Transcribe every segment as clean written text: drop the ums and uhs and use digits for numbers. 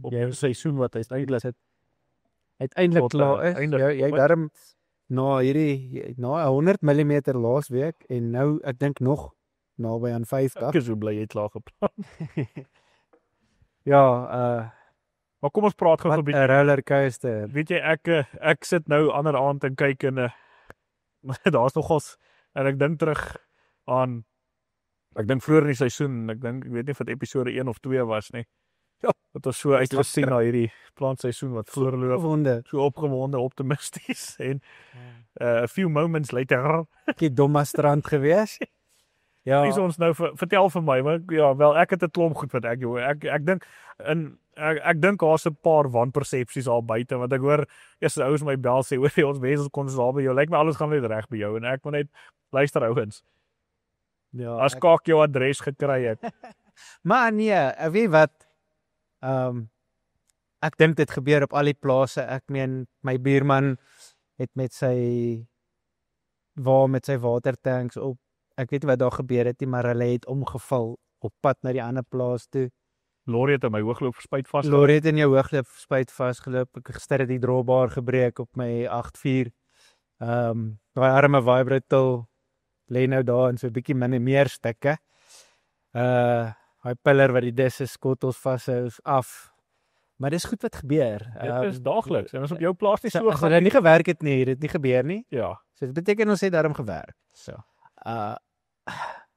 Jy het 'n seisoen wat uiteindelik Tot, klaar is. einde. Jy daarom na 100 mm laasweek en nou ek dink nog naby aan 50. Ek is so bly jy het klaar gepraat. Ja, Maar kom ons praat gou 'n wat bietjie. 'n rollercoaster. Weet jy, ek sit nou ander aand en kyk en daar's nogals en ek dink terug aan ek dink vroeër in die seisoen, ek weet nie of dit episode 1 of 2 was nie. Ja, dit was so uitgesien na hierdie plantseisoen wat voorloop. Wonder. So opgewonde, optimisties en a few moments later Ek domme strand gewees. Ja, is ons nou vertel vir my, maar ja, wel ek het 'n klomp goed wat ek dink ek dink daar's 'n paar wanpersepsies al buite want ek hoor eers ouens my bel sê oor ons wesels kon ons daar by jou. Lyk my alles gaan net reg by jou en ek moet net luister ouens. ja. As Kak jou adres gekry het. Maar nee, weet wat? Ek dink dit gebeur op al die plase. Ek meen my buurman het met sy watertanks op. Ek weet nie wat daar gebeur het nie, maar hulle het omgeval op pad na die ander plaas toe. Lorry het in my hoogloopspuit vas. Lorry het in jou hoogloopspuit vasgeloop. Ek gister het die drawbar gebreek op my 84. Daai arme vibrator lê nou daar in so 'n bietjie meer stukke. Daai piller wat die disse skottels vashou is af. Maar dis goed wat gebeur. Dit is daagliks en as op jou plaas nie so As hulle nie gewerk het nie, het dit nie gebeur nie. Ja. So dit beteken ons het daarom gewerk. So.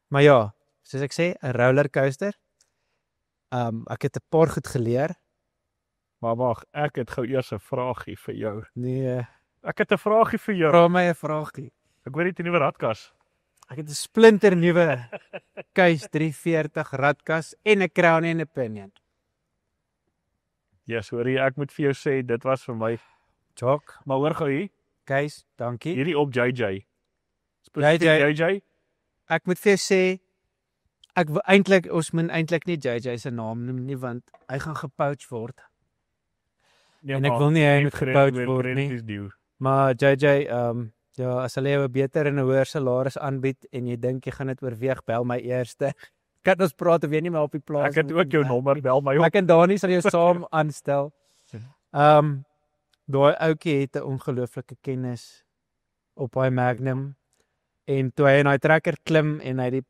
Maar ja, soos ek sê, 'n rollercoaster. Ek het 'n paar goed geleer. Maar wag, ek het gou eers 'n vraagie vir jou. Nee, Ek het 'n vraagie vir jou. vra my 'n vraagie. Ek weet nie 'n nuwe radkas. Ek het 'n splinter nuwe Case 340 radkas en 'n Crown en 'n Pinion. Ja, sorry, ek moet vir jou sê dit was vir my. Jock, Maar hoor gou hier, Case, dankie. hierdie op JJ. JJ. JJ. Ek moet vir jou sê ons moet eintlik nie JJ se naam noem nie want hy gaan gepouch word. Nee, En ek wil nie hy moet gepouch word nie. nie. Maar JJ, ja, as hulle jou 'n beter en 'n hoër salaris aanbied en jy dink jy gaan dit oorweeg, bel my eerste. Kan ons praat of jy nie meer op die plaas. Ek het ook jou nommer, bel my op. Ek en Dani sal jou saam aanstel. Daai ouetjie het 'n ongelooflike kennis op hy Magnum en toe hy in daai trekker klim en hy die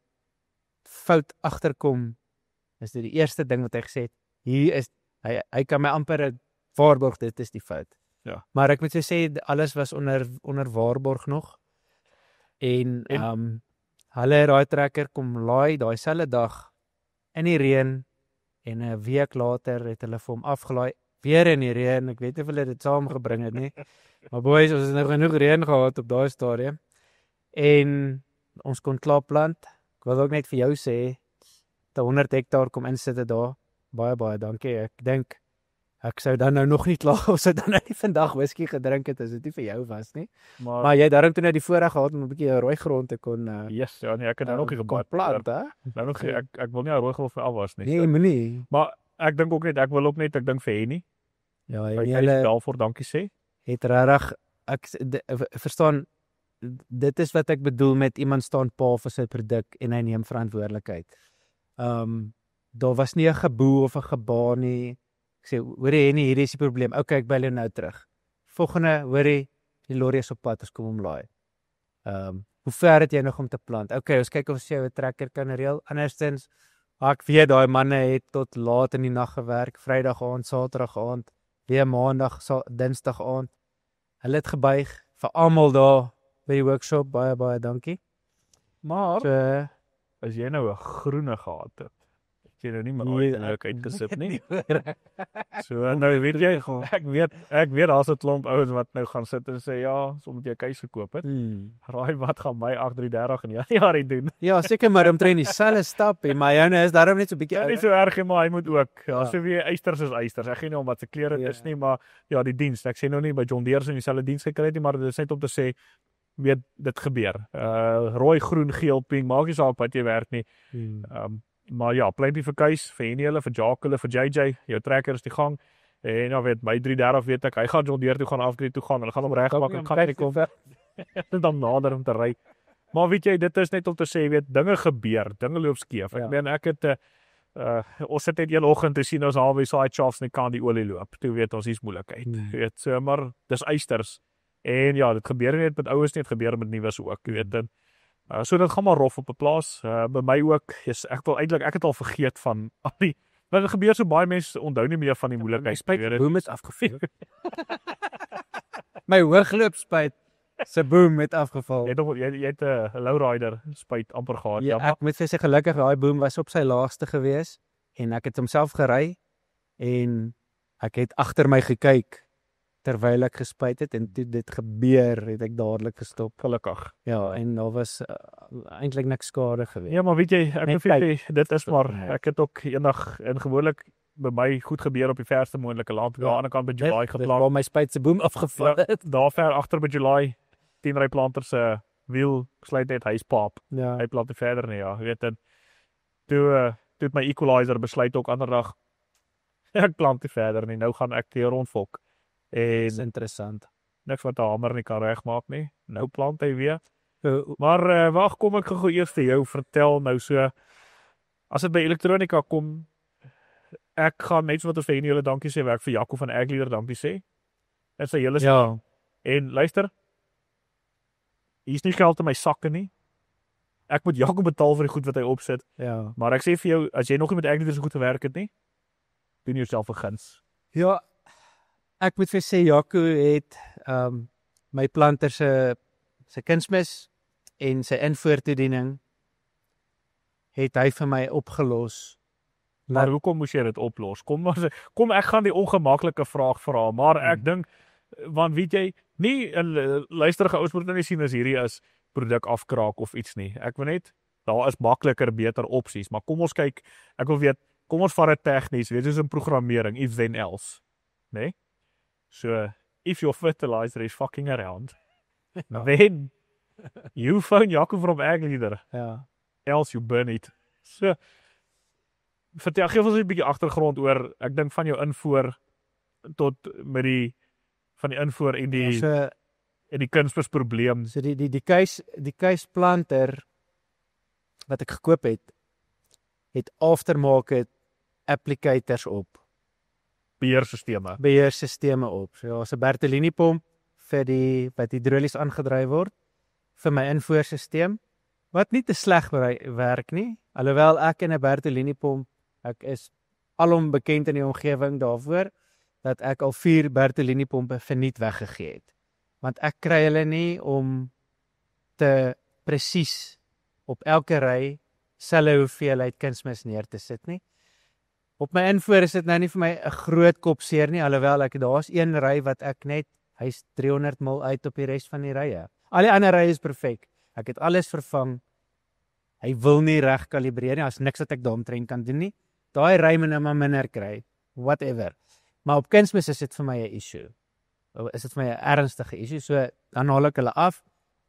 fout agterkom, is dit die eerste ding wat hy gesê het. Hier is hy kan my amper waarborg dit is die fout. Ja. Maar ek moet sê alles was onder waarborg nog. En hulle het daai trekker kom laai daai selfde dag in die reën en 'n week later het hulle vir hom afgelaai weer in die reën. Ek weet nie of hulle dit saamgebring het nie. Maar boys, ons het nou genoeg reën gehad op daai stadium. En ons kon klaar plant. Ek wil ook net vir jou sê, 100 hektaar kom insit dit daar. Baie dankie. Ek dink ek sou dan nou nog nie klaar of sou dan nou nie vandag whisky gedrink het as dit nie vir jou was nie. Maar jy het daarom toe nou die voorreg gehad om 'n bietjie rooi grond te kon Yes, ja nee, ek het nou nog nie gebaai plant, hè? Nou nog ek wil nie rooi gehol vir afwas nie. Nee, moenie. Maar ek dink ook net ek dink vir Henny. Ja, Jy julle wel voor dankie sê. het regtig verstaan dit is wat ek bedoel met iemand staan paal vir sy produk en hy neem verantwoordelikheid. Daar was nie 'n geboe of 'n gebaar nie. Ek sê, hoorie Henny, hierdie is die probleem. Okay, ek bel jou nou terug. Volgende, hoorie, die lorry is op pad, ons kom hom laai. Hoe ver het jy nog om te plant? Okay, ons kyk of ons jou 'n trekker kan reël. Andersins, ek weet daai manne het tot laat in die nag gewerk, Vrydag aand, Saterdag aand, weer Maandag, Dinsdag aand. Hulle het gebuig vir almal daar by die workshop. Baie dankie. Maar So, as jy nou 'n groene gehad het, jy nou nie meer uitgesip nie. So nou weet jy, ek weet daar's 'n klomp ouens wat nou gaan sit en sê ja, soms jy 'n keuse gekoop het. Raai wat gaan my 8330 in Januarie doen? Ja, seker maar omtrent dieselfde stap, maar joune is daarom net so 'n bietjie Ja, nie so erg nie, maar hy moet ook. Ja, Ja. so wie eisters is eisters. Ek gee nie om wat se klere dit is nie, maar ja, die diens. Ek sê nou nie by John Deere se dieselfde diens gekry het nie, maar dit is net om te sê weet dit gebeur. Rooi, groen, geel, pink, maak nie saak wat jy werk nie. Maar ja, pleintjie vir Keis, vir Henny hulle, vir Jacques hulle, vir JJ, jou trekker is die gang. En nou weet my 330 weet ek, hy gaan John Deere toe gaan afgreed toe gaan. Hulle gaan hom regmaak en gaan nie kom en dan nader om te ry. Maar weet jy, dit is net om te sê, weet dinge gebeur, dinge loop skeef. Ek meen ek het ons sit net een oggend te sien ons albei side shafts en kan die olie loop. Toe weet ons hier's moeilikheid. Jy weet, so maar dis eisters. En ja, dit gebeur net met oues nie, dit gebeur met nuus ook, jy weet dit. So dit gaan maar rof op 'n plaas. By my ook. Ek het al vergeet van al die want dit gebeur so baie mense onthou nie meer van die moeilikheid. My boom is afgeval. My hoogloopspuit se boom het afgeval. Jy het 'n lowrider spuit amper gehad. Ja, ek moet sê gelukkig daai boom was op sy laaste gewees en ek het homself gery en ek het agter my gekyk terwyl ek gespuit het en toe dit gebeur het ek dadelik gestop. Gelukkig. Ja, en daar was eintlik niks skade gewees. Ja, maar weet jy, ek moet sê dit is maar ek het ook eendag en gewoonlik by my goed gebeur op die verste moontlike land. Aan die ander kant by July geplant. Waar my spuit se boom afgeval het. Daar ver agter by July 10 ry planter se wiel sluit net hy's pap. Ja. Hy plant nie verder nie, ja, weet dit. Toe het my equalizer besluit ook ander dag ek plant nie verder nie. Nou gaan ek die rondfok. Dis interessant. Niks wat 'n hamer nie kan regmaak nie. Nou plant hy weer. Maar wag, kom ek gou eers vir jou vertel nou so as dit by elektronika kom. Ek gaan net so wat ons vir julle dankie sê, werk vir Jaco van Agleader dankie sê. En sy hele ja. En luister. Hier's nie geld in my sakke nie. Ek moet Jaco betaal vir die goed wat hy opsit. Ja. Maar ek sê vir jou, as jy nog nie met Agleader so goed gewerk het nie, doen jouself 'n guns. Ja. Ek moet vir sê Jaco het my planter se kunsmis en sy invoertoediening het hy vir my opgelos. Maar hoekom moes jy dit oplos? Kom ek gaan die ongemaklike vraag vra, maar ek dink want weet jy, nie 'n luisterige ouers moet nou nie sien as hierdie is produk afkraak of iets nie. Ek wil net daar is makliker beter opsies, maar kom ons kyk, ek wil weet, kom ons vat dit tegnies, weet jy, soos in programmering, if then else, né? So, if your fertilizer is fucking around, then you phone Jaco from Agleader. Ja. Else you burn it. So, vertel, geef ons 'n bietjie agtergrond oor, ek dink van jou invoer tot met die van die invoer en die en die kunsmisprobleem. So die keisplanter wat ek gekoop het aftermarket applicators op. Beheerstelsels op. So daar's 'n Bertolini pomp vir die wat hidrolies aangedryf word vir my invoerstelsel wat nie te sleg werk nie. Alhoewel ek in 'n Bertolini pomp, ek is alom bekend in die omgewing daarvoor dat ek al 4 Bertolini pompe verniet weggegee het. Want ek kry hulle nie om te presies op elke ry selfe hoeveelheid kunsmis neer te sit nie. Op my invoer is dit nou nie vir my 'n groot kop seer nie, alhoewel daar's een ry wat ek net hy's 300 mil uit op die res van die rye. Al die ander rye is perfek. Ek het alles vervang. Hy wil nie reg kalibreer nie, as niks wat ek daaromtrent kan doen nie. Daai ry moet nou maar minder kry, whatever. Maar op kunsmis is dit vir my 'n issue. Is dit vir my 'n ernstige issue, so dan haal ek hulle af.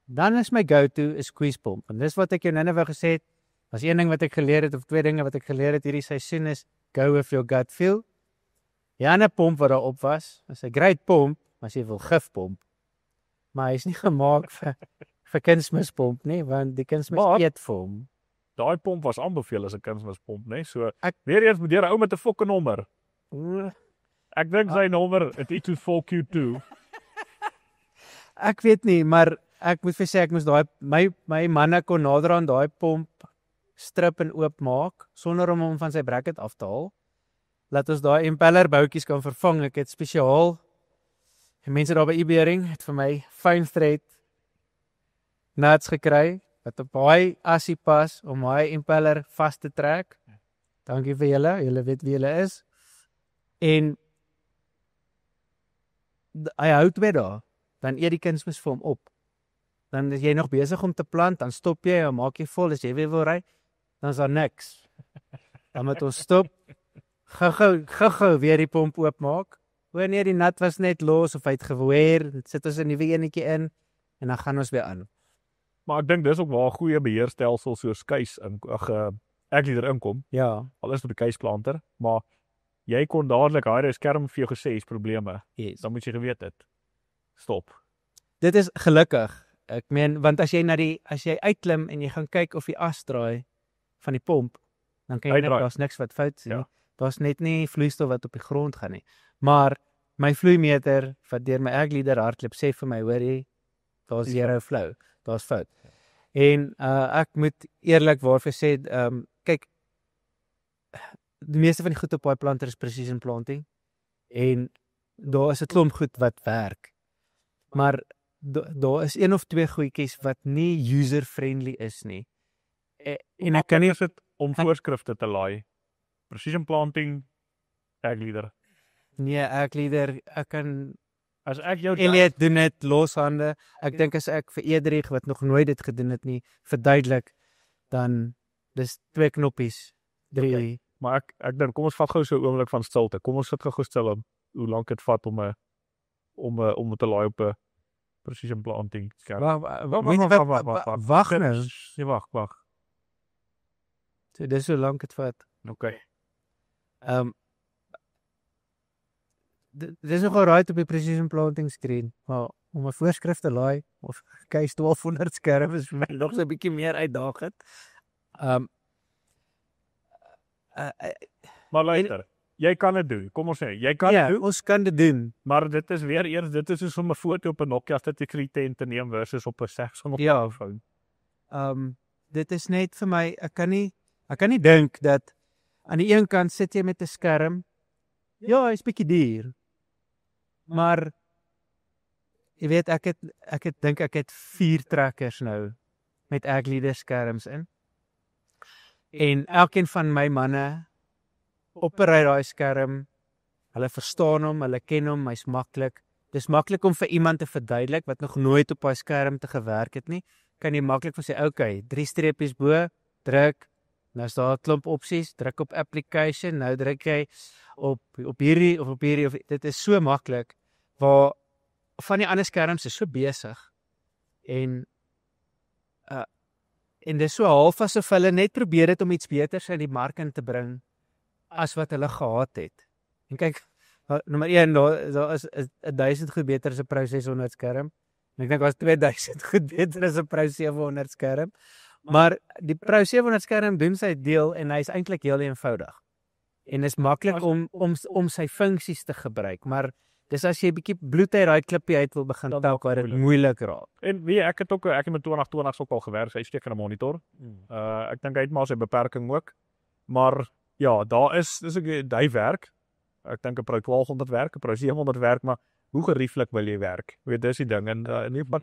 Dan is my go-to 'n squeeze pomp. En dis wat ek jou nou wou gesê het. Was een ding wat ek geleer het of twee dinge wat ek geleer het hierdie seisoen is go with your gut feel. Ja, 'n pomp wat daar op was 'n great pomp, as jy wil gifpomp. Maar hy's nie gemaak vir kunsmispomp nie, want die kunsmis eet vir hom. Daai pomp was aanbeveel as 'n kunsmispomp, né? So weer eens moet jy 'n ou met 'n fokke nommer. Ek dink sy nommer het iets soos 4Q2. Ek weet nie, maar ek moet vir sê ek moes daai my manne kon nader aan daai pomp strip en oopmaak sonder om hom van sy bracket af te haal. Laat ons daai impeller boutjies kan vervang. Ek het spesiaal en mense daar by eBering het vir my fine thread nuts gekry wat op daai assie pas om daai impeller vas te trek. Dankie vir julle weet wie julle is. En hy hou twee dae, dan eet die kunsmis vir hom op. Dan is jy nog besig om te plant, dan stop jy en maak jy vol, as jy weer wil ry, dan is daar niks. Dan moet ons stop, gou weer die pomp oopmaak. Wanneer die nat was net los of hy het geweer, sit ons 'n nuwe enetjie in en dan gaan ons weer aan. Maar ek dink dis ook waar 'n goeie beheerstelsel soos keis Agleader inkom. Ja, al is dit 'n keisplanter, maar jy kon dadelik daai skerm vir jou gesê is probleme. Yes. Dan moet jy geweet het. Stop. Dit is gelukkig. Ek meen, want as jy uitklim en jy gaan kyk of die as draai van die pomp, dan kan jy net, Uitdraai. daar's niks wat fout is nie. Ja. Daar's net nie vloeistof wat op die grond gaan nie. Maar my vloeimeter wat deur my Agleader hardloop sê vir my, hoor jy, daar's zero flow, daar's fout. En ek moet eerlikwaar sê, kyk, die meeste van die goed op daai planter is precision planting en daar is 'n klomp goed wat werk. Maar daar is een of twee goedjies wat nie user friendly is nie. En ek kan nie is dit om voorskrifte te laai. Precision planting, Agleader. nee, Agleader, ek kan As ek jou Elliot doen dit loshande. Ek dink as ek vir Edrich wat nog nooit dit gedoen het nie, verduidelik, dan dis 2 knoppies, 3. Okay. Maar ek dink kom ons vat gou so 'n oomblik van stilte. Kom ons sit gou stil om hoe lank dit vat om te laai op 'n precision planting skerm. Wag nou. Nee, wag. So dis so lank dit vat. Okay. Dis nogal right op die precision planting screen, maar om 'n voorskrif te laai of case 1200 skerm is vir my nog so 'n bietjie meer uitdagend. Maar luister, jy kan dit doen. Kom ons sê, jy kan Ja, dit doen, ons kan dit doen. maar dit is weer eers dit is soos om 'n foto op 'n Nokia 3310 te neem versus op 'n 600 Ja. phone. Dit is net vir my, ek kan nie dink dat aan die een kant sit jy met 'n skerm. Ja, hy's bietjie duur. Maar jy weet ek het 4 trekkers nou met Agleader skerms in. En elkeen van my manne opereer daai skerm. Hulle verstaan hom, hulle ken hom, hy's maklik. Dis maklik om vir iemand te verduidelik wat nog nooit op daai skerm te gewerk het nie. Kan jy maklik vir sê, okay, 3 streepies bo, druk. Nou is daar 'n klomp opsies, druk op application, nou druk jy op hierdie of dit is so maklik waar van die ander skerms is so besig en dis so half asof hulle net probeer het om iets beters in die mark in te bring as wat hulle gehad het. En kyk, nommer 1, daar is 1000 goed beter as 'n Pro 600 skerm. En ek dink daar's 2000 goed beter as 'n Pro 700 skerm. Maar die Pro 700 skerm doen sy deel en hy's eintlik heel eenvoudig. En is maklik om sy funksies te gebruik, maar dis as jy 'n bietjie bloed uit daai klippie uit wil begin tel, kan dit moeilik raak. En weet ek het met 2020 ook al gewerk, sy steek in 'n monitor. Ek dink hy het maar sy beperking ook. Maar ja, dis ook hy werk. Ek dink 'n Pro 1200 werk, 'n Pro 700 werk, maar hoe gerieflik wil jy werk? Weet dis die ding en in ieder geval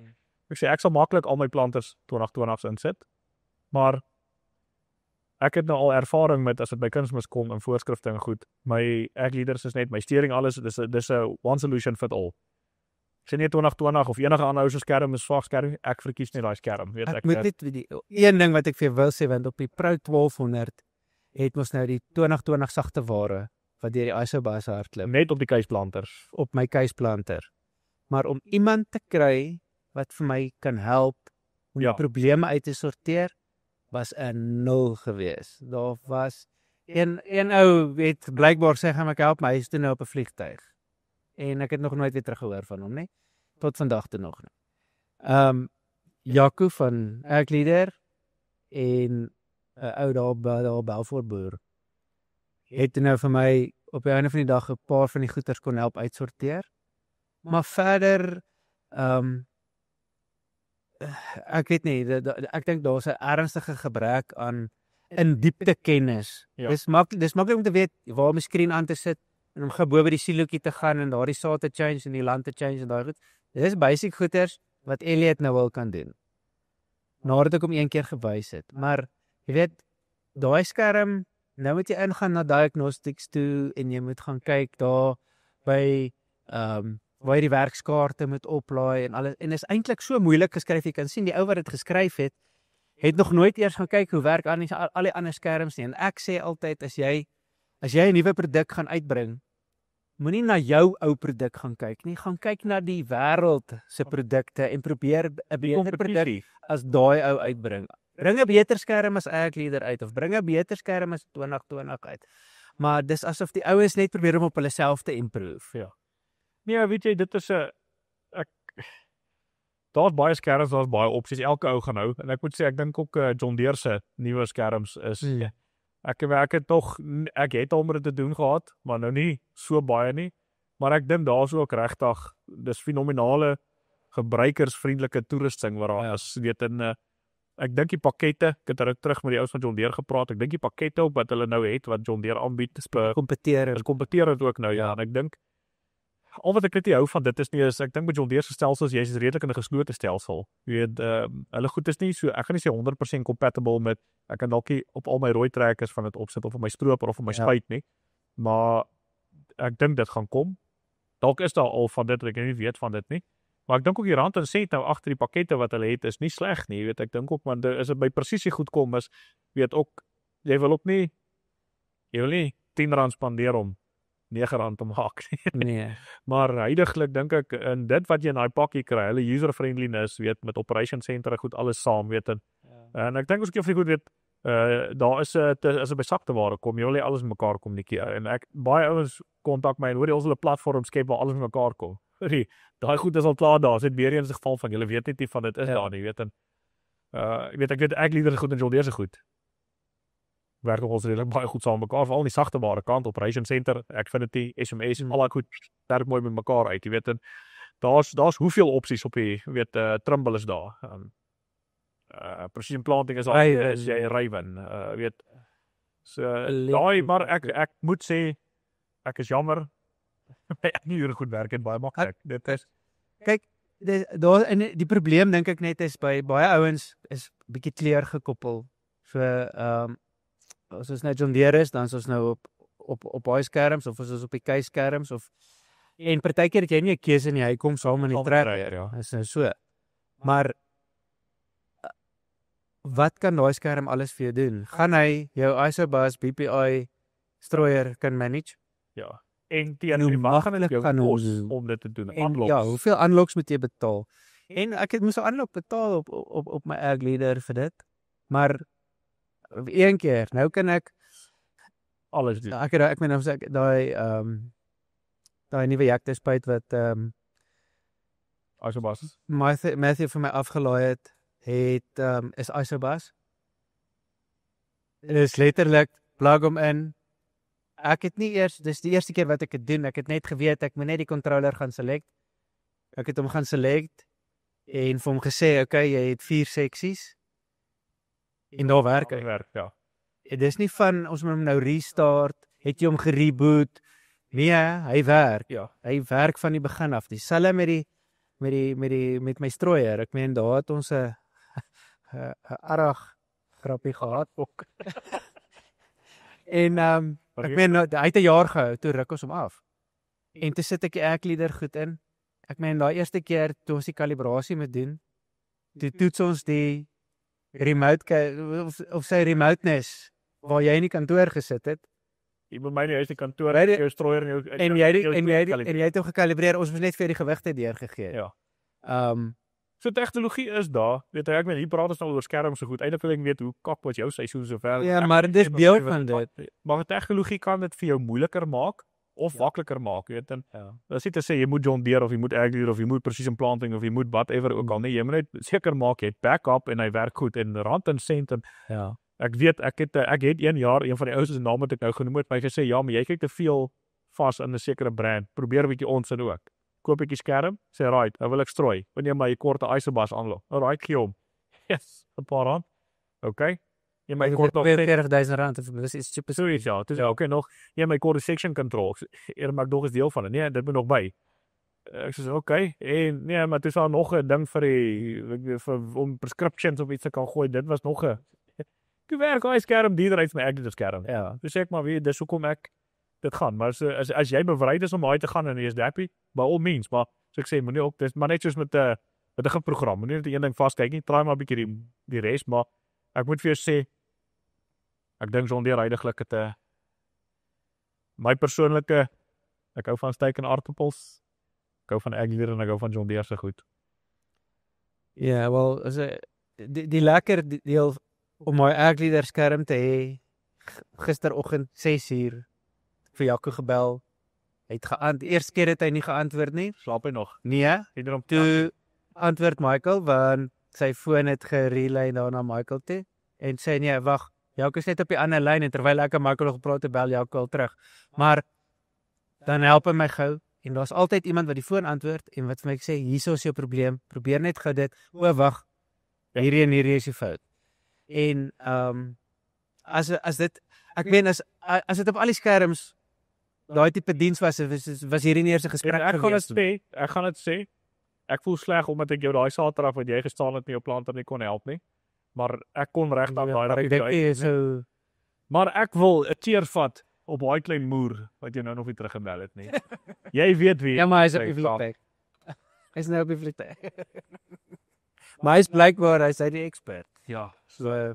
ek sê ek sal maklik al my planters 2020s insit. Maar ek het nou al ervaring met as dit by kunsmis kom en voorskrifte en goed. My Agleaders is net my steering alles dis 'n one solution fit all. Ek sê nie 2020 of enige ander ou se skerm is swak skerm, ek verkies net daai skerm, weet ek. Ek moet net een ding wat ek vir jou wil sê, want op die Pro 1200 het ons nou die 2020 sagte ware wat deur die ISO baie hardloop Net op die keisplanters. op my keisplanters. Maar om iemand te kry wat vir my kan help om die probleme uit te sorteer, was 'n 0 gewees. Daar was een ou het blykbaar sê gaan ek help my, hy is toe nou op 'n vliegtuig. En ek het nog nooit weer teruggehoor van hom nie. Tot vandag toe nog nie. Jaco van Agleader en 'n ou daar Belfort boer het nou vir my op die einde van die dag 'n paar van die goeders kon help uitsorteer. Maar verder ek weet nie, ek dink daar's 'n ernstige gebrek aan in diepte kennis. Ja. Dis maklik om te weet waar om die skerm aan te sit en om gou bo by die silootjie te gaan en daardie saad te change en die land te change en daai goed. Dis basic goeders wat Elliot nou wel kan doen. Nadat ek hom een keer gewys het. Maar jy weet, daai skerm, nou moet jy ingaan na diagnostics toe en jy moet gaan kyk daar by waar jy die werkskaarte moet oplaai en alles. En is eintlik so moeilik geskryf. Jy kan sien die ou wat dit geskryf het nog nooit eers gaan kyk hoe werk al die ander skerms nie. En ek sê altyd as jy 'n nuwe produk gaan uitbring, moenie na jou ou produk gaan kyk nie. Gaan kyk na die wêreld se produkte en probeer 'n beter produk as daai ou uitbring. Bring 'n beter skerm as Agleader uit of bring 'n beter skerm as 2020 uit. Maar dis asof die ouens net probeer om op hulle self te improve. Ja. Nee, weet jy, dit is 'n daar's baie skerms, daar's baie opsies. Elke ou gaan nou en ek moet sê ek dink ook John Deere se nuwe skerms is Ek het al met dit te doen gehad, maar nou nie so baie nie. Maar ek dink daar's ook regtig dis fenominale gebruikersvriendelike toerusting wat daar is. Weet ek dink die pakkette, ek het ruk terug met die ouens van John Deere gepraat. Ek dink die pakkette op wat hulle nou het wat John Deere aanbied, kompeteer dit ook nou ja. En ek dink al wat ek net nie hou van dit is ek dink met John Deere se stelsels jy's redelik in 'n geslote stelsel. Jy weet hulle goed is nie so ek gaan nie sê 100% compatible met ek kan dalk op al my rooi trekkers van dit opsit of op my stroper of op my spuit nie. Maar ek dink dit gaan kom. Dalk is daar al van dit wat ek nie weet van dit nie. Maar ek dink ook die rand en sent nou agter die pakkette wat hulle het is nie sleg nie. Jy weet ek dink ook want as dit by presisie goed kom is weet ook jy wil nie R10 spandeer om R9 te maak nie. Nee. Maar huidiglik dink ek in dit wat jy in daai pakkie kry, hulle user friendliness, weet met operation center goed alles saam, weet en ek dink ons kyk of jy goed weet daar is as dit by sakte ware kom, jy wil nie alles met mekaar kommunikeer en ek baie ouens kontak my en hoor jy ons wil 'n platform skep waar alles met mekaar kom. Daai goed is al klaar daar, is dit weer eens 'n geval van julle weet net nie van dit is daar nie, weet en ek liewer goed en John Deere se goed. Werk ons redelik baie goed saam met mekaar, veral in die sagte ware kant, operation center, Xfinity, SMS, al daai goed werk mooi met mekaar uit, jy weet en daar's hoeveel opsies op die Trimble is daar. Precision planting is daar, is jy Raven, weet. So daai maar ek moet sê ek is jammer. Ek nie goed werk het baie maklik. Dit is kyk daar en die probleem dink ek net is by baie ouens is bietjie kleur gekoppel. So as ons nou John Deere is, dan is ons nou op baie skerms of as ons op die keiskerms of en partykeer het jy nie 'n keuse nie, hy kom saam in die trekker. Ja, is nou so. Maar wat kan daai skerm alles vir jou doen? Gaan hy jou Isobus BPI strooier kan manage? Ja. En die maklik gaan om dit te doen. Unlocks. Ja, hoeveel unlocks moet jy betaal? En ek moes 'n unlock betaal op my Ag Leader vir dit. Maar een keer, nou kan ek alles doen. Ek meen as ek daai nuwe jakte spuit wat Isobus. Matthew vir my afgelaai het is Isobus. Dit is letterlik plug hom in. Ek het nie eers, dis die eerste keer wat ek dit doen, ek het net geweet ek moet net die controller gaan select. Ek het hom gaan select en vir hom gesê, okay, jy het 4 seksies en daar werk hy. Ja. Dis nie van ons moet hom nou restart, het jy hom gereboot? Nee, hy werk. Ja. Hy werk van die begin af. Dieselfde met my strooier. Ek meen daar het ons 'n arg grappie gehad ook. En ek meen hy het 'n jaar gehou, toe ruk ons hom af. En toe sit ek die Ag Leader goed in. Ek meen daai eerste keer toe ons die kalibrasie moet doen, toe toets ons die remote of sy remoteness waar jy in die kantoor gesit het. Jy by my nie huis die kantoor, jou strooier en jy het hom gekalibreer. Ons moes net vir die gewigte deurgegee. Ja. So tegnologie is daar. Weet jy, ek meen hier praat ons nou oor skerms so goed. Eintlik wil ek weet hoe kak wat jou seisoen so ver. Ja, maar dit is deel van dit. Maar tegnologie kan dit vir jou moeiliker maak of makliker maak, weet en dis nie te sê jy moet John Deere of jy moet Ag Leader of jy moet precision planting of jy moet whatever ook al nie. Jy moet net seker maak jy het backup en hy werk goed en rand en sent en ja. Ek weet ek het 1 jaar een van die ouens se naam wat ek nou genoem het, my gesê ja, maar jy kyk te veel vas in 'n sekere brand. Probeer 'n bietjie ons in ook. Koop ek die skerm, sê right, nou wil ek strooi. Wanneer my korte Isobus aanloop. Alright, gee hom. Yes, 'n paar rand. Okay. Jy my kort nog R40,000 of dis iets cheap. So iets ja, dis okay nog. Jy my kort section control. Eer nog is deel van dit. Nee, dit moet nog by. Ek sê okay. En nee, maar dis al nog 'n ding vir om prescriptions of iets te kan gooi. Dit was nog 'n ek werk hy skerm dierder uit my Ag Leader skerm. Ja. Dus ek maar weer dis hoekom ek dit gaan. Maar so as jy bereid is om daai te gaan en jy is happy, by all means, maar so ek sê moenie ook dis maar net soos met 'n program. Moenie net een ding vaskyk nie. Try maar 'n bietjie die res, maar ek moet vir jou sê ek dink John Deere heiliglik het my persoonlike ek hou van steak en aardappels. Ek hou van Ag Leader en ek hou van John Deere se goed. Ja, wel, die lekker deel om my Ag Leader skerm te hê, gisteroggend 6:00 vir Jaco gebel. Hy het eerste keer het hy nie geantwoord nie. Slaap hy nog? Nee. Toe antwoord Michael want sy foon het gerelay na Michael toe en sê nee, wag, Jouke is net op die ander lyn en terwyl ek en Michael nog gepraat het, bel Jouke al terug. Maar dan help hy my gou en daar's altyd iemand wat die foon antwoord en wat vir my sê, hierso is jou probleem, probeer net gou dit. O, wag. Hierdie en hierdie is die fout. En as dit ek meen as dit op al die skerms daai tipe diens was hierdie nie eers 'n gesprek gewees. Ek gaan dit sê. Ek voel sleg omdat ek jou daai Saterdag wat jy gestaan het met jou planter nie kon help nie. Maar ek kon regtig daai dag. Maar ek wil 'n teer vat op daai klein moer wat jy nou nog nie teruggebel het nie. Jy weet wie. Ja, maar hy is op die vliegtuig. Hy is nou op die vliegtuig. Maar hy is blykbaar hy's die expert. Ja, so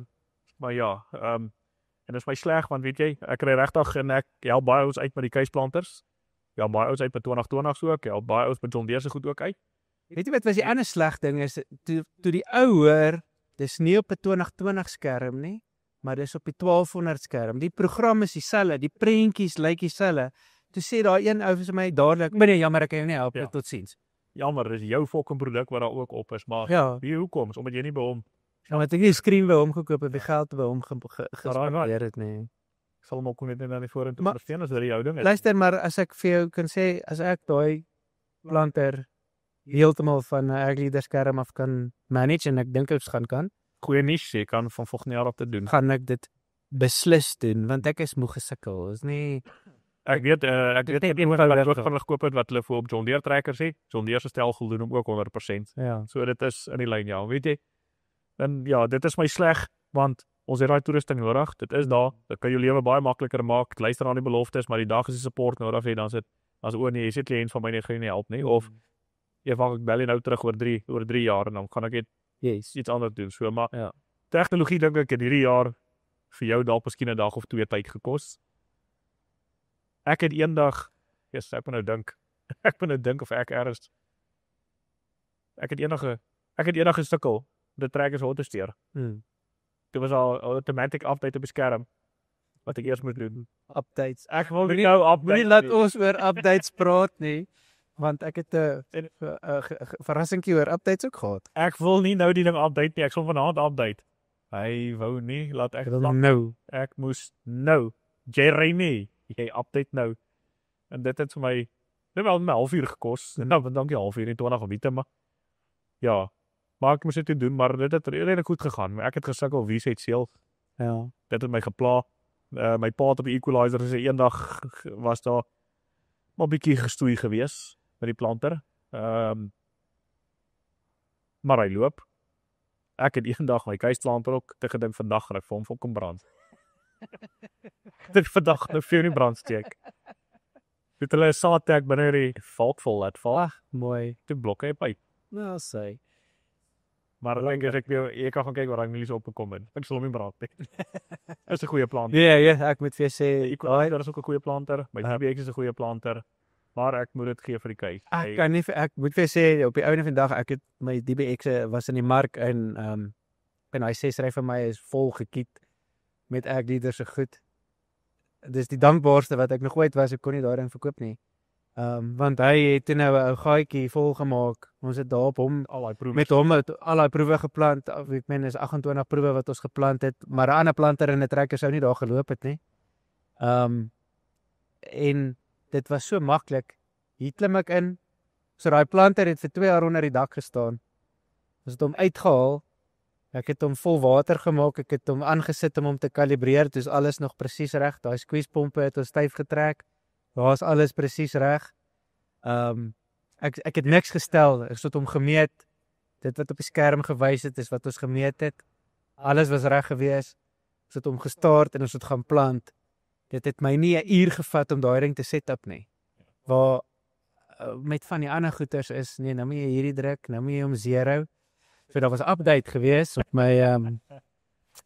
maar ja, en dit is my sleg want weet jy, ek kry regtig en ek help baie ouens uit met die keisplanters. Ja, baie ouens uit met 2020 so ook. Ja, baie ouens met John Deere se goed ook uit. Weet jy wat was die ander sleg ding is toe die ou hoor dis nie op 'n 2020 skerm nie, maar dis op die 1200 skerm. Die program is dieselfde, die prentjies lyk dieselfde. Toe sê daai een ou vir my dadelik, "Nee, jammer, ek kan jou nie help tot siens." Jammer, dis jou fucking produk wat daar ook op is, maar wie hoekom? Omdat jy nie by hom. Ja, want ek het die skerm by hom gekoop en die geld by hom gespandeer het nie. Ek sal hom ook net aan die vorentoe ondersteun as dit die ou ding is. Luister, maar as ek vir jou kan sê as ek daai planter heeltemal van 'n Ag-Leader skerm af kan manage en ek dink ons kan goeie nuus sê kan van volgende jaar af te doen. Gaan ek dit beslis doen want ek is moeg gesukkel. Is nie ek weet wat van hulle gekoop het wat hulle vir op John Deere trekkers sê. John Deere se stel voldoen hom ook 100%. Ja. So dit is in die lyn ja, weet jy. En ja, dit is my sleg want ons het daai toerusting nodig. Dit is daar. Dit kan jou lewe baie makliker maak. Luister aan die beloftes, maar die dag is die support nodig hê dan sit as nee, jy sê kliënt van my nie gaan jou nie help nie of ek bel jy nou terug oor 3 jaar en dan gaan ek iets anders doen. So maar ja. Tegnologie dink ek het hierdie jaar vir jou dalk miskien 'n dag of 2 tyd gekos. Ek het eendag, ek moet nou dink of ek ergens ek het eendag gesukkel die trekkers rond te stuur. Dit was al 'n automatic update op die skerm wat ek eers moet doen. Updates. Ek wil nie nou update. Moenie laat ons oor updates praat nie. Want ek het 'n verrassingkie oor updates ook gehad. Ek wil nie nou die ding update nie. Ek sal vanaand update. Hy wou nie laat ek nou. Ek moes nou. Jeremy, jy update nou. En dit het vir my net wel 'n halfuur gekos. Nou, dankie halfuur en 20 minute maar. Ja. Maar ek moes dit doen, maar dit het redelik goed gegaan. Ek het gesukkel wie se seël. Ja. Dit het my gepla. My pa op die equalizer is eendag was daar maar 'n bietjie gestoei gewees met die planter. Maar hy loop. Ek het eendag my keisplanter ook te gedink vandag gaan ek vir hom fucking brand. Dit vandag nou vir nie brand steek. Dit hulle saadtek binne die valkvol laat val. Ag, mooi. Dit blok hy pyp. Nou sê. Maar ek dink jy kan gaan kyk waar hy milies opgekom het. Ek sal hom nie brand nie. Is 'n goeie planter. Ja, ek moet vir jou sê, daar is ook 'n goeie planter. My DBX is 'n goeie planter. Maar ek moet dit gee vir die keis. Ek moet vir sê op die ouene van dag ek het my DBX was in die mark en hy sê skryf vir my is vol gekiet met Ag-Leader se goed. Dis die dankbaarste wat ek nog ooit was, ek kon nie daai ding verkoop nie. Want hy het nou 'n ou gaatjie vol gemaak. Ons het daar op hom met hom al daai proewe geplant. Ek meen is 28 proewe wat ons geplant het, maar 'n ander planter in 'n trekker sou nie daar geloop het nie. En dit was so maklik. Hier klim ek in. So daai planter het vir 2 jaar onder die dak gestaan. Ons het hom uitgehaal. Ek het hom vol water gemaak. Ek het hom aangesit om hom te kalibreer. Dis alles nog presies reg. Daai squeeze-pompe het ons styf getrek. Daar's alles presies reg. Ek het niks gestel. Ek het hom gemeet. Dit wat op die skerm gewys het is wat ons gemeet het. Alles was reg gewees. Ons het hom gestart en ons het gaan plant. Dit het my nie 'n uur gevat om daai ding te set up nie. Waar met van die ander goeters is, nee, nou moet jy hierdie druk, nou moet jy hom 0. So daar was 'n update gewees op my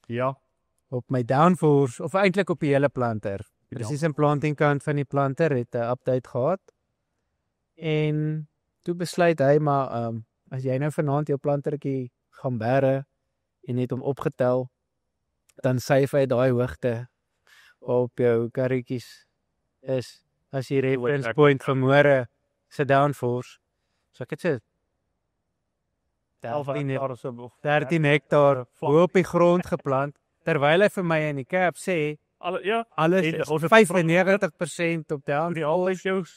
ja, op my downforce of eintlik op die hele planter. Presies in planting kant van die planter het 'n update gehad. En toe besluit hy maar as jy nou vanaand jou plantertjie gaan bære en het hom opgetel, dan syf hy daai hoogte op jou karretjies is as jy reference point van môre se downforce. So ek het sê 13 hektaar bo op die grond geplant terwyl hy vir my in die cap sê, Ja, alles en is ons het 95% op down.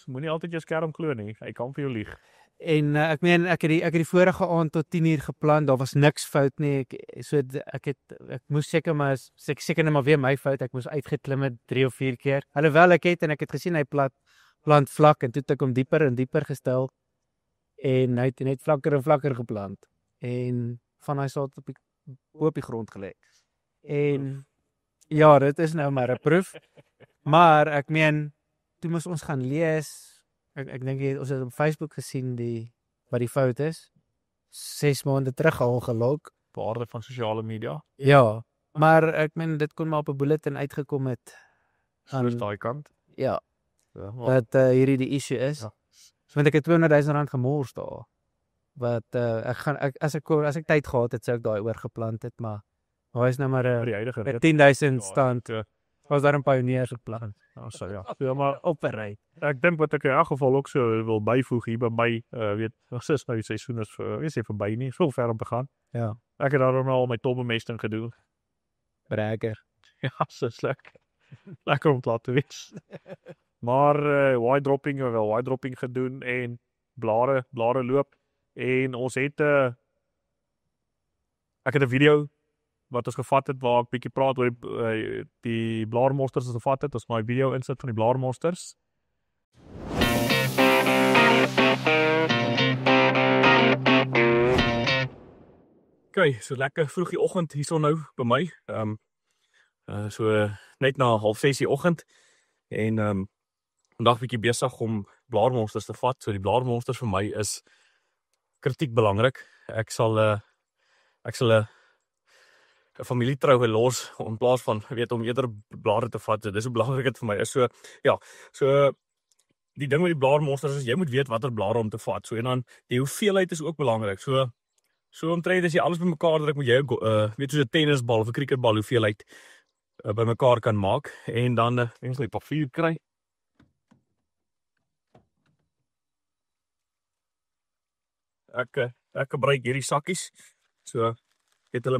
moenie altyd jou skerm glo nie. Hy kan vir jou lieg. En ek meen ek het die vorige aand tot 10:00 geplan, daar was niks fout nie. Ek moes seker maar seker net maar weer my fout. Ek moes uitgeklim het 3 of 4 keer. Alhoewel ek het gesien hy plant vlak en toe het ek hom dieper en dieper gestel en hy het net vlakker en vlakker geplant en van hy saad op die grond gelê. En ja, dit is nou maar 'n proef. Maar ek meen toe moes ons gaan lees. Ek dink ons het op Facebook gesien wat die fout is. 6 maande terug al gelog. Waarde van sosiale media. Ja, maar ek meen dit kon maar op 'n bulletin uitgekom het. Soos daai kant. Ja, Ja, dat hierdie die issue is. Ja. Want ek het R200,000 gemors daar. Wat as ek tyd gehad het, sou ek daai oorgeplant het, maar hy is nou maar vir die huidige met rit. 10,000 stand. Ja, Was daar 'n pioniers geplant so ja. Ja, maar op 'n ry. ek dink wat ek in elk geval ook so wil byvoeg hier by my, weet, ons is nou die seisoen is verby nie, so ver om te gaan. Ja, Ek het daarom al my topbemesting gedoen. bragger. Ja, so lekker om te laat wees. Maar wide dropping gedoen en blare loop en ons het ek het 'n video wat ons gevat het waar ek bietjie praat oor die blaarmonsters wat ons gevat het. Ons maar 'n video insit van die blaarmonsters. Okay, so lekker vroeg die oggend hierso nou by my. So net na 5:30 die oggend en vandag bietjie besig om blaarmonsters te vat. So die blaarmonsters vir my is kritiek belangrik. Ek sal 'n familietroue los in plaas van om eerder blare te vat. So, dis hoe belangrik dit vir my is. So ja, so die ding met die blaarmonsters is jy moet weet watter blare om te vat. So en dan die hoeveelheid is ook belangrik. So omtrent as jy alles bymekaar druk moet jy soos 'n tennisbal of 'n cricketbal hoeveelheid bymekaar kan maak en dan ek sal die papier kry. Ek gebruik hierdie sakkies. So het hulle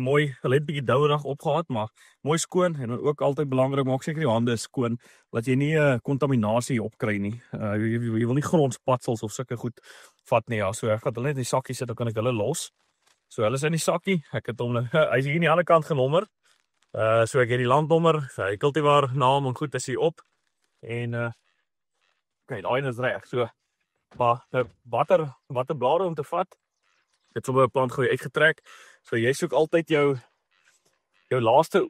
het bietjie douerig opgehad, maar mooi skoon en dan ook altyd belangrik maak seker die hande is skoon dat jy nie kontaminasie opkry nie. Jy wil nie grondspatsels of sulke goed vat nie. Ja, so ek gaan hulle net in die sakkie sit, dan kan ek hulle los. So hulle is in die sakkie. Ek het hom nou hy's hier aan die ander kant genommer. So ek het die landnommer, sy kultivar naam en goed is hier op. En okay, daai is reg. So maar watter blare om te vat? Ek het sommer 'n plant gooi uitgetrek. So jy soek altyd jou laaste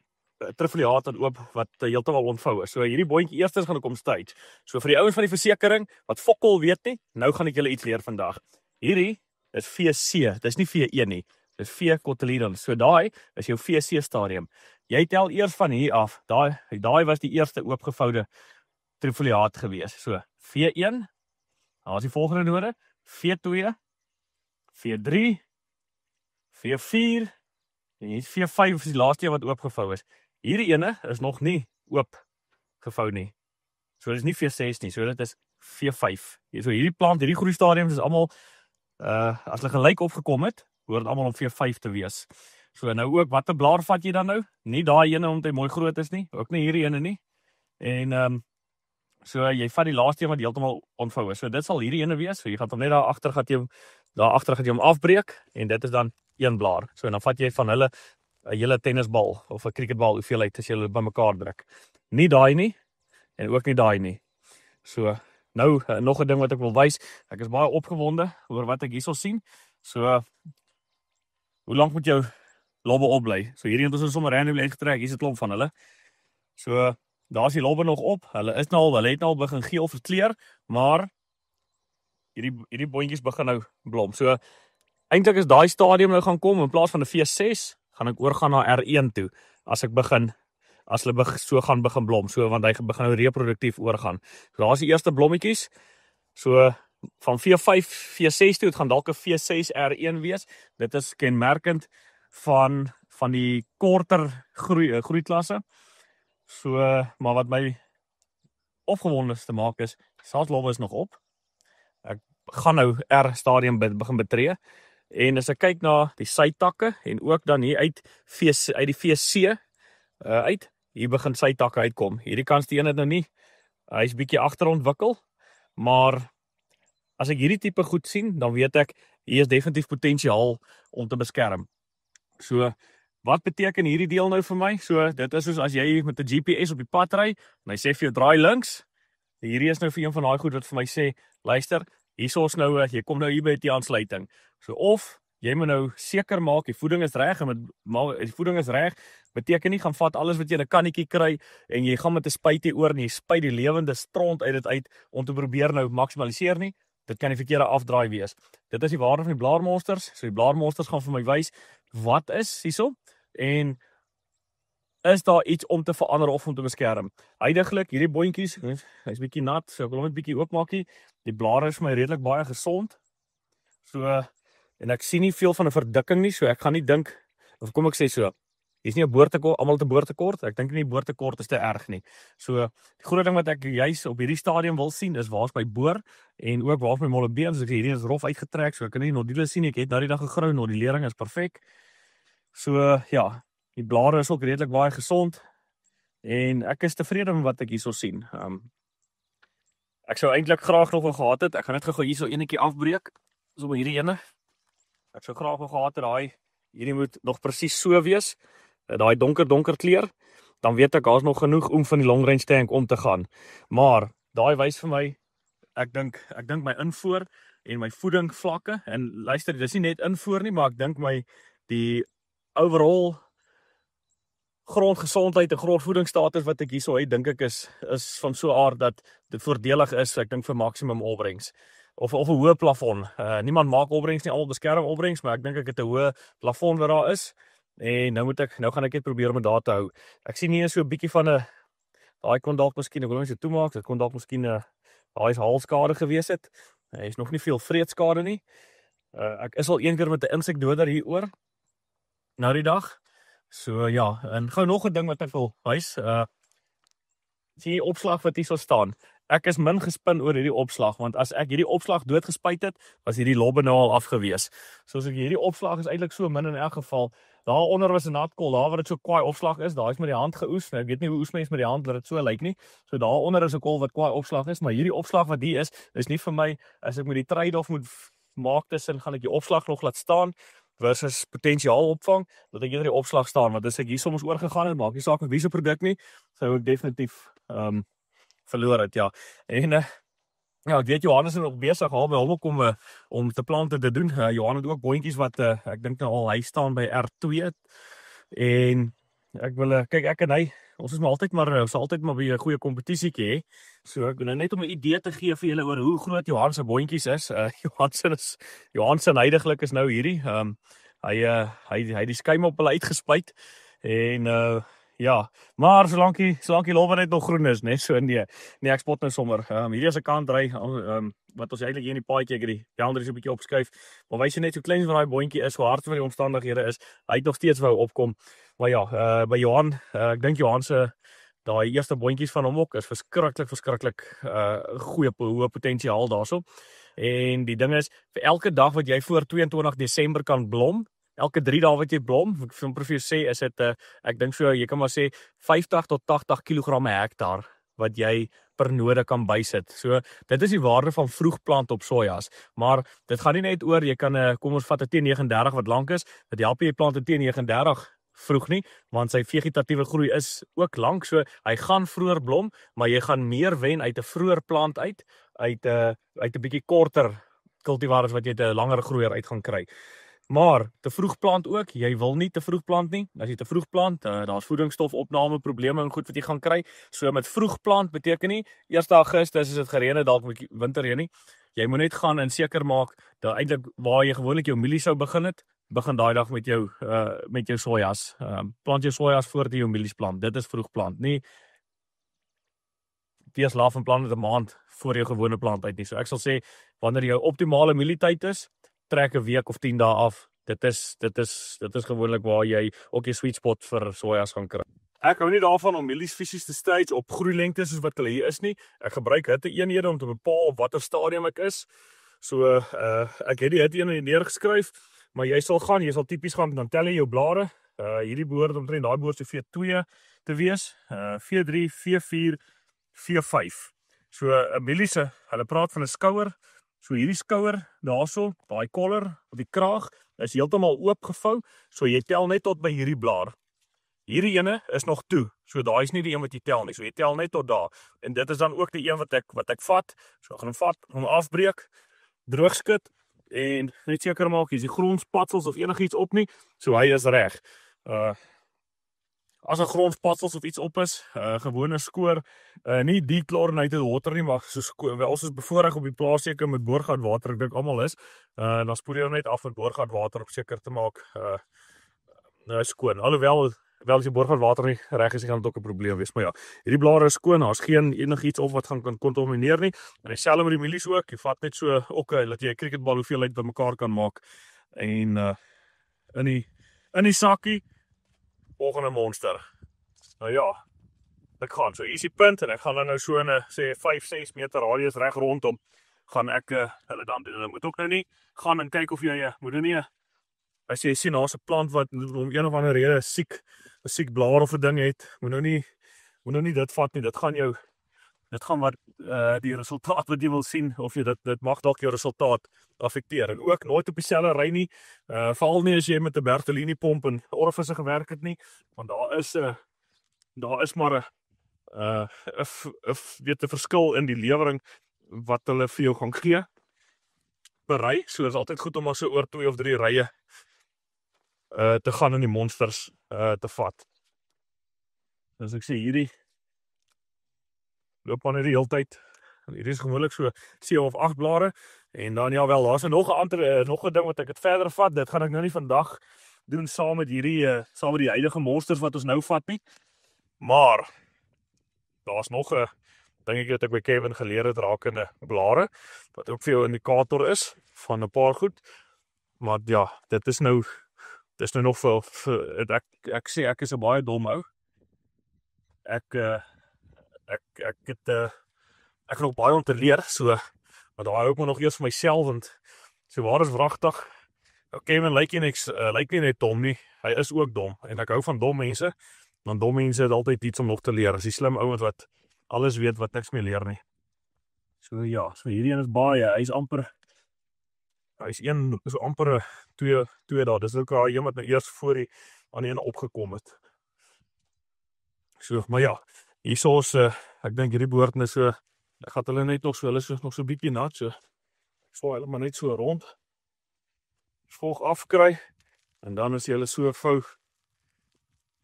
trifoliaat dan oop wat heeltemal ontvou is. So hierdie boontjie eerstens gaan ek kom stage. So vir die ouens van die versekering wat fokol weet nie, nou gaan ek julle iets leer vandag. Hierdie is VC, dis nie V1 nie. Dis V cotyledon. So daai is jou VC stadium. Jy tel eers van hier af. Daai was die eerste oopgevoude trifoliaat gewees. So V1, daar is die volgende node, V2, V3, V4 en hier V5 is die laaste een wat oopgevou is. Hierdie ene is nog nie oopgevou nie. So dit is nie V6 nie, so dit is V5. So hierdie plant, hierdie groei stadiums is almal as hulle gelyk opgekom het, hoort dit almal om V5 te wees. So nou ook watter blaar vat jy dan nou? Nie daai ene omdat hy mooi groot is nie, ook nie hierdie ene nie. En so jy vat die laaste een wat heeltemal ontvou is. So dit sal hierdie ene wees. So jy gaan hom net daar agter gaan jy hom afbreek en dit is dan een blaar. So en dan vat jy van hulle 'n hele tennisbal of 'n cricketbal hoeveelheid as jy hulle bymekaar druk. Nie daai nie en ook nie daai nie. So nou nog 'n ding wat ek wil wys. Ek is baie opgewonde oor wat ek hierso sien. So hoe lank moet jou lobbe opbly? So hierdie het ons sommer randomly uitgetrek. Hier's 'n klomp van hulle. So daar is die lobbe nog op. Hulle het nou al begin geel verkleur, maar hierdie boontjies begin nou blom. So eintlik is daai stadium nou gaan kom in plaas van 'n V6, gaan ek oorgaan na R1 toe as hulle so gaan begin blom. So want hy begin nou reproduktief oorgaan. So daar is die eerste blommetjies. So van V5, V6 toe, dit gaan dalk 'n V6 R1 wees. Dit is kenmerkend van die korter groeiklasse. So, maar wat my opgewonde te maak is, saadlobbe is nog op. Ek gaan nou R stadium begin betree. En as ek kyk na die sytakke en ook dan hier uit die VC, uit. Hier begin sy takke uitkom. Hierdie kans die een het nou nie. Hy's bietjie agterontwikkel, maar as ek hierdie tipe goed sien, dan weet ek hier is definitief potensiaal om te beskerm. So, wat beteken hierdie deel nou vir my? So, dit is soos as jy met 'n GPS op die pad ry en hy sê vir jou draai links. Hierdie is nou vir een van daai goed wat vir my sê, luister, hierso is nou, jy kom nou hier by die aansluiting. So of jy moet nou seker maak die voeding is reg en die voeding is reg, beteken nie gaan vat alles wat jy in 'n kannetjie kry en jy gaan met 'n spuitie oor en jy spuit die lewende stront uit dit uit om te probeer nou maksimaliseer nie. Dit kan die verkeerde afdraai wees. Dit is die waarde van die blaarmonsters. So die blaarmonsters gaan vir my wys wat is hierso en is daar iets om te verander of om te beskerm. Huidiglik hierdie boontjies, hy's bietjie nat, so ek wil hom net bietjie oopmaak hier. Die blare is vir my redelik baie gesond. So en ek sien nie veel van 'n verdikking nie, so ek gaan nie dink of kom ek sê so, hier's nie 'n boortekort, almal het 'n boortekort. Ek dink nie die boortekort is te erg nie. So die groot ding wat ek juis op hierdie stadium wil sien is waar's my boor en ook waar's my mollebeen. So ek sê hierdie is rof uitgetrek, so ek kan nie nodules sien nie. Ek het nou die dag gegrou, nodulering is perfek. So ja, die blare is ook redelik baie gesond en ek is tevrede met wat ek hierso sien. Ek sou eintlik graag nog gehad het. Ek gaan net gou hierso enetjie afbreek. So by hierdie ene. Ek sou graag nog gehad het hierdie moet nog presies so wees. Daai donker kleur. Dan weet ek daar's nog genoeg om van die long range tank om te gaan. Maar daai wys vir my ek dink my invoer en my voeding vlakke en luister, dis nie net invoer nie, maar ek dink die overall grondgesondheid en grondvoedingsstatus wat ek hierso het, dink ek is van so 'n aard dat dit voordelig is, ek dink vir maksimum opbrengs. Of 'n hoë plafon. Niemand maak opbrengs nie, almal beskerm opbrengs, maar ek dink ek het 'n hoë plafon wat daar is. En nou gaan ek net probeer om dit daar te hou. Ek sien hier so 'n bietjie van daai kon dalk miskien, ek wil net so toemaak, dit kon dalk miskien daai is halskade gewees het. Hy is nog nie veel vreedskade nie. Ek is al een keer met 'n insekdoder hier oor nou die dag. So ja, en gou nog 'n ding wat ek wil wys. Sien die opslag wat hier so staan. Ek is min gespin oor hierdie opslag, want as ek hierdie opslag doodgespuit het, was hierdie lobbe nou al afgewees. So as ek hierdie opslag is eintlik so min in elk geval. Daaronder was 'n natkol, daar waar dit so kwaai opslag is, daar is met die hand geoes. Nou, ek weet nie hoe oes mens met die hand dat dit so lyk nie. So daaronder is 'n kol wat kwaai opslag is, maar hierdie opslag wat hier is nie vir my as ek met die trade-off moet maak tussen gaan ek die opslag nog laat staan versus potensiaal opvang, dat ek eerder die opslag staan, want as ek hier soms oorgegaan het, maak nie saak met wie se produk nie, sou ek definitief verloor het, ja. En ja, ek weet Johannes is nog besig al by hom om te plante te doen. Johan het ook boontjies wat ek dink nou al hy staan by R2 en ek wil kyk ek en hy ons is maar altyd by 'n goeie kompetisietjie hê. So ek wil net om 'n idee te gee vir julle oor hoe groot Johan se boontjies is. Johansen heidaglik is nou hierdie. Hy die skuim op hulle uitgespuit en ja, maar solank die lobbe net nog groen is, net so nee, ek spot nou sommer. Hierdie is 'n kant ry wat ons eintlik hier in die paadjie, ek het die boundary so 'n bietjie opskuif. Maar wys jy net hoe klein van daai boontjie is, hoe hard van die omstandighede is. Hy het nog steeds wou opkom. Maar ja, by Johan, ek dink Johan se daai eerste boontjies van hom ook is verskriklik goeie hoë potensiaal daarso. En die ding is, vir elke dag wat jy voor 22 Desember kan blom, elke 3 dae wat jy blom, ek vir jou sê, is dit ek dink so, jy kan maar sê 50 tot 80 kg per hektaar wat jy per node kan bysit. So dit is die waarde van vroegplant op sojas. Maar dit gaan nie net oor jy kan kom ons vat 'n T39 wat lank is, dit help jy plant 'n T39 vroeg nie, want sy vegetatiewe groei is ook lank, so hy gaan vroeër blom, maar jy gaan meer wen uit 'n vroeër plant uit 'n bietjie korter kultivars wat jy 'n langer groeier uit gaan kry. Maar te vroeg plant ook, jy wil nie te vroeg plant nie. As jy te vroeg plant, daar's voedingsstofopname probleme en goed wat jy gaan kry. So met vroeg plant beteken nie 1 Augustus is dit gereën dalk met winterreën nie. Jy moet net gaan en seker maak dat eintlik waar jy gewoonlik jou mielies sou begin daai dag met jou sojas. Plant jou sojas voor jy jou mielies plant. Dit is vroeg plant, nie wees laaf en plant dit 'n maand voor jou gewone plant uit nie. So ek sal sê wanneer jou optimale mielietyd is, trek 'n week of 10 dae af. Dit is gewoonlik waar jy ook jou sweet spot vir sojas gaan kry. Ek hou nie daarvan om mielies fisies te stage op groeilengte soos wat hulle hier is nie. Ek gebruik hitte-eenhede om te bepaal op watter stadium ek is. So ek het die hitte-eenhede neergeskryf, maar jy sal tipies gaan dan tel jy jou blare. Hierdie behoort omtrent daai behoort so V2 te wees. V3, V4, V5. So 'n miliese, hulle praat van 'n skouer. So hierdie skouer daarso, daai kollar of die kraag is heeltemal oopgevou. So jy tel net tot by hierdie blaar. Hierdie ene is nog toe. So daai is nie die een wat jy tel nie. So jy tel net tot daar. En dit is dan ook die een wat ek vat. So ek gaan hom vat, hom afbreek, droog skud en net seker maak hier's die grondspatsels of enigiets op nie. So hy is reg. As 'n grondspatsels of iets op is, gewone skoor, nie dechlorinated water nie, maar wel soos bevoorreg op die plaas seker met boorgatwater, ek dink almal is, dan spoel jy hom net af met boorgatwater om seker te maak skoon. Alhoewel as die boorgatwater nie reg is, gaan dit ook 'n probleem wees, maar ja, hierdie blare is skoon, daar's geen enigiets op wat gaan kan kontamineer nie. En dieselfde met die milies ook, jy vat net so dat jy 'n cricketbal hoeveelheid bymekaar kan maak en in die sakkie volgende monster. Nou ja, ek gaan so easy punt en ek gaan dan nou so in 'n sê 5-6 meter radius reg rondom gaan ek hulle dan doen. Hulle moet ook nou nie gaan en kyk of jy moet nou nie as jy sien daar's 'n plant wat om een of ander rede 'n siek blaar of 'n ding het, moet nou nie dit vat nie. Dit gaan wat die resultaat wat jy wil sien of jy dit mag dalk jou resultaat affekteer. En ook nooit op dieselfde ry nie. Veral nie as jy met 'n Bertolini pomp en orifisse gewerk het nie, want daar is maar 'n verskil in die lewering wat hulle vir jou gaan gee per ry. So is altyd goed om maar so oor 2 of 3 rye te gaan in die monsters te vat. As ek sê hierdie loop maar net die hele tyd. Hierdie is gewoonlik so 7 of 8 blare en dan ja wel, daar's nog 'n ding wat ek het verder vat. Dit gaan ek nou nie vandag doen saam met die huidige monsters wat ons nou vat nie. Maar daar's nog 'n dingetjie wat ek by Kevin geleer het rakende blare wat ook vir jou 'n indikator is van 'n paar goed. Maar ja, dit is nou nog vir ek sê ek is 'n baie dom ou. Ek het nog baie om te leer, so maar daai hou ek maar nog eers vir myself want so waar is wragtig. Kevin lyk nie net dom nie, hy is ook dom en ek hou van dom mense, want dom mense het altyd iets om nog te leer. As die slim ouens wat alles weet wat niks meer leer nie. So ja, so hierdie een is baie, hy's amper twee daar. Dis ook daai een wat nou eers voor die ander een opgekom het. So, maar ja, hierso is ek dink hierdie behoort net so, ek gaan hulle net nog so, hulle is nog so bietjie nat, so ek val hulle maar net so rond. Volg afkry en dan as jy hulle so vou,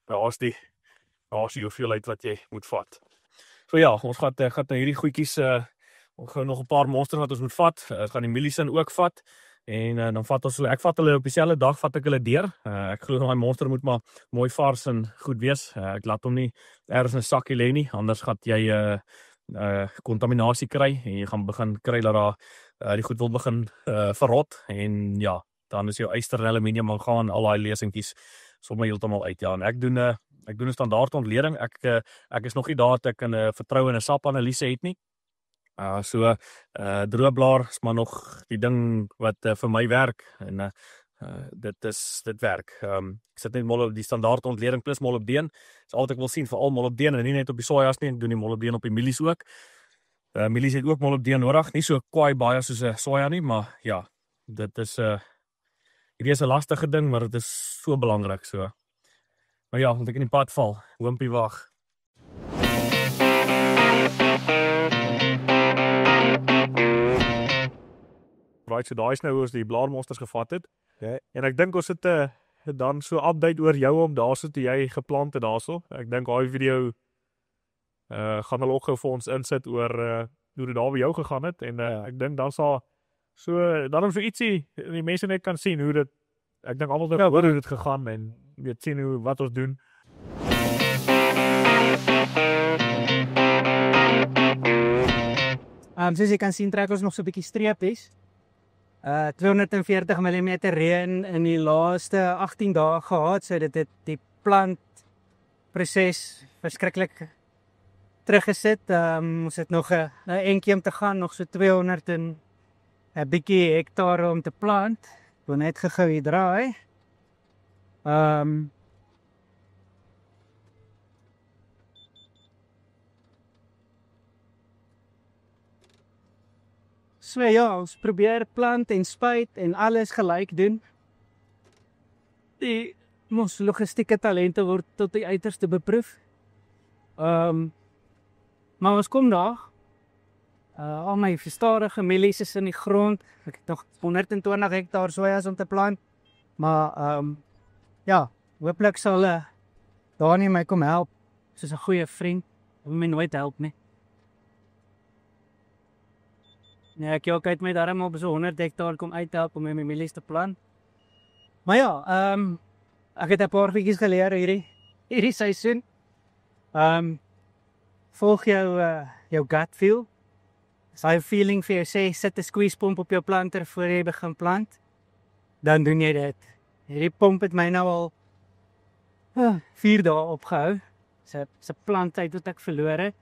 daar's die hoeveelheid wat jy moet vat. So ja, ons gaan hierdie goedjies ons gaan nog 'n paar monsters wat ons moet vat. Ons gaan die miliesin ook vat en dan ek vat hulle op dieselfde dag vat ek hulle deur. Ek glo daai monster moet maar mooi vars en goed wees. Ek laat hom nie ergens in 'n sakkie lê nie, anders gaan jy kontaminasie kry en jy gaan begin kry dat die goed wil begin verrot en ja, dan is jou yster en aluminium al gaan al daai lesingkies sommer heeltemal uit. Ja, en ek doen 'n standaard ontleding. Ek is nog nie daar dat ek 'n vertroue in 'n SAP-analise het nie. Droogblaar is maar nog die ding wat vir my werk en dit werk. Ek sit net die standaard ontleding plus molibdeen. Dis al wat ek wil sien, veral molibdeen en nie net op die sojas nie, ek doen die molibdeen op die milies ook. Milies het ook molibdeen nodig, nie so kwaai baie soos 'n soja nie, maar ja, dit is hierdie is 'n lastige ding, maar dit is so belangrik so. Maar ja, want ek in die pad val, hoompie wag. Right, so daai is nou hoe ons die blaarmonsters gevat het. Okay. En ek dink ons het dan so update oor jou om daarso toe jy geplant het daarso. Ek dink daai video gaan hulle ook gou vir ons insit oor hoe dit daar by jou gegaan het en ek dink dan sal dan so ietsie die mense net kan sien hoe dit ek dink almal nou hoor hoe dit gegaan en weet sien wat ons doen. Soos jy kan sien trek ons nog so 'n bietjie streepies. 240 mm reën in die laaste 18 dae gehad, so dit het die plantproses verskriklik teruggesit. Ons het nog 'n entjie om te gaan, nog so 200 en 'n bietjie hektare om te plant. Ek wil net gou hier draai. So ja, ons probeer plant en spuit en alles gelyk doen. Die ons logistieke talente word tot die uiterste beproef. Maar ons kom daar. Al my stadige mielies is in die grond. Ek het nog 120 hektaar sojas om te plant. Maar ja, hooplik sal Dani my kom help. Soos 'n goeie vriend. Hy wil my nooit help nie. Nee, ek ook uit my darm op so 100 hektaar kom uithelp om my mielies te plant. Maar ja, ek het 'n paar goedjies geleer hierdie seisoen. Volg jou gut feel. As hy feeling vir jou sê, sit 'n squeeze pomp op jou planter voor jy begin plant, dan doen jy dit. Hierdie pomp het my nou al 4 dae opgehou. Sy planttyd wat ek verloor het.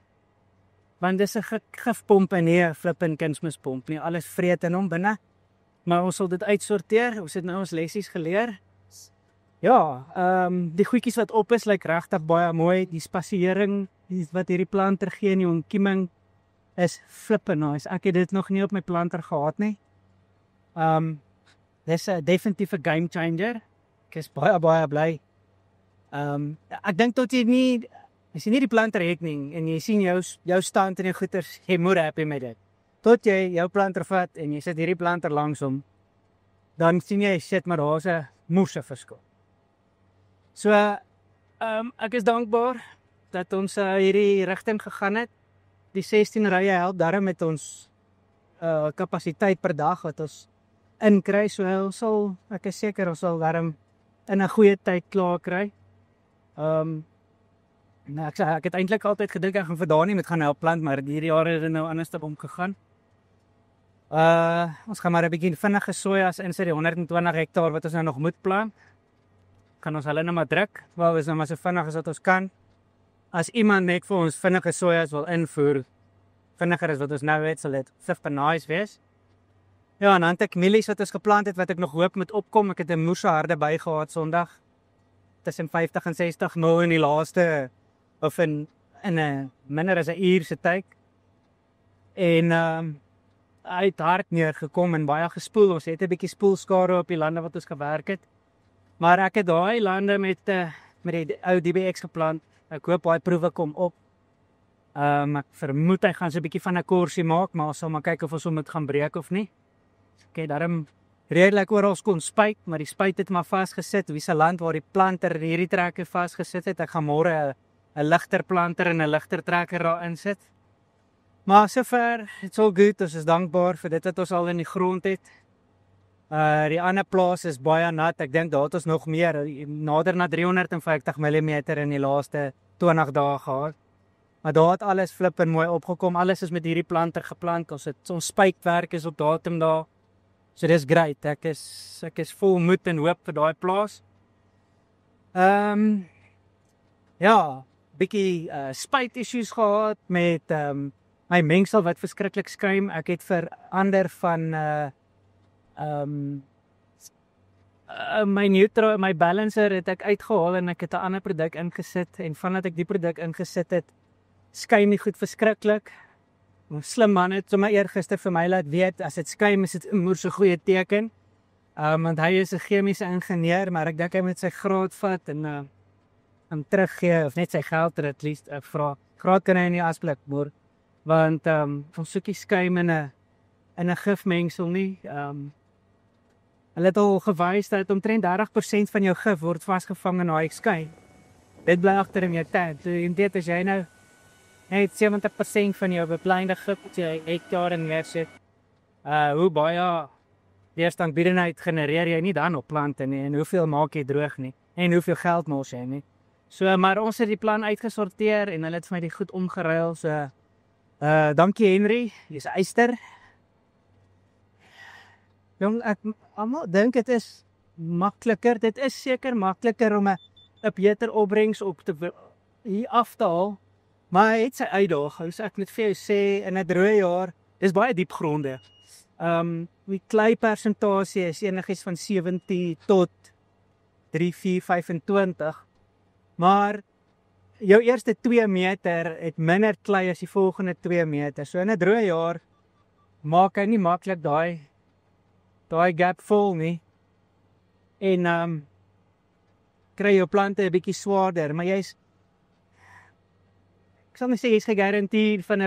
Want dis 'n gifpomp en nie 'n flippin kunsmispomp nie. Alles vreet in hom binne. Maar ons sal dit uitsorteer. Ons het nou ons lessies geleer. Ja, die goedjies wat op is, lyk regtig baie mooi. Die spasiering wat hierdie planter gee en die ontkieming is flippin nice. Ek het dit nog nie op my planter gehad nie. Dis 'n definitief 'n game changer. Ek is baie bly. Ek dink tot as jy nie die planter het nie en jy sien jou stand in die goeters, jy moet happy met dit. Tot jy jou planter vat en jy sit hierdie planter langs hom, dan sien jy shit, maar daar's 'n moerse verskil. So ek is dankbaar dat ons hierdie rigting gegaan het. Die 16 rye help daarmee met ons kapasiteit per dag wat ons inkry. So ek is seker ons sal daarmee in 'n goeie tyd klaar kry. Nou, ek het eintlik altyd gedink ek gaan vir Dani met gaan help plant, maar hierdie jaar het dit nou anders omgegaan. Ons gaan maar 'n bietjie vinnige sojas insit, die 120 hektaar wat ons nou nog moet plant. Kan ons hulle nou maar druk, waar ons nou maar so vinnig as wat ons kan. As iemand net vir ons vinnige sojas wil invoer, vinniger as wat ons nou het, sal dit flippin nice wees. Ja, en dan het ek mielies wat ons geplant het, wat ek nog hoop moet opkom. Ek het 'n moerse harde by gehad Sondag. Tussen 50 en 60 mil in die laaste, of in 'n minder as 'n uur se tyd. En hy het hard neergekom en baie gespoel. Ons het 'n bietjie spoelskade op die lande wat ons gewerk het. Maar ek het daai lande met die ou DBX geplant. Ek hoop daai proewe kom op. Ek vermoed hy gaan so 'n bietjie van 'n korsie maak, maar ons sal maar kyk of ons hom moet gaan breek of nie. Ek het daarom redelik oral kon spuit, maar die spuit het maar vasgesit. Wie se land waar die planter hierdie trekker vasgesit het. Ek gaan môre 'n ligter planter en 'n ligter trekker daarin sit. Maar sover, it's all good. Ons is dankbaar vir dit wat ons al in die grond het. Die ander plaas is baie nat. Ek dink daar het ons nog meer, nader na 350 mm in die laaste 20 dae gehad. Maar daar het alles flippin mooi opgekom. Alles is met hierdie planter geplant. Ons spuitwerk is op datum daar. So dis great. Ek is vol moed en hoop vir daai plaas. Ja, bietjie spuit issues gehad met my mengsel wat verskriklik skuim. Ek het verander van my balancer het ek uitgehaal en ek het 'n ander produk ingesit en vandat ek die produk ingesit het, skuim die goed verskriklik. 'n Slim man het sommer eergister vir my laat weet as dit skuim is dit 'n moerse goeie teken. Want hy is 'n chemiese ingenieur, maar ek dink hy moet sy graad vat en hom teruggee of net sy geld er at least vra. Graad kan hy nie asblik moer, want ons soekie skuim in 'n gifmengsel nie. Hulle het al gewys dat omtrent 30% van jou gif word vasgevang in daai skuim. Dit bly agter in jou tank. So in dit as jy nou net 70% van jou bepleinde gif wat jy hektaar in neersit, hoe baie weerstandbiedendheid genereer jy nie dan op plante nie en hoeveel maak jy droog nie en hoeveel geld mors jy nie. So maar ons het die plan uitgesorteer en hulle het vir my die goed omgeruil. So dankie Henry, jy's 'n eyster. Jong, ek almal dink dit is makliker. Dit is seker makliker om 'n beter opbrengs op hier af te haal. Maar hy het sy uitdagings. Ek moet vir jou sê in 'n droë jaar, dis baie diep gronde. Die kleipersentasie is enigiets van 70 tot 3, 4, 25. Maar jou eerste 2 meter het minder klei as die volgende 2 meter. So in 'n droë jaar maak hy nie maklik daai gap vol nie. En kry jou plante 'n bietjie swaarder, maar ek sal nie sê jy's gegarandeerd van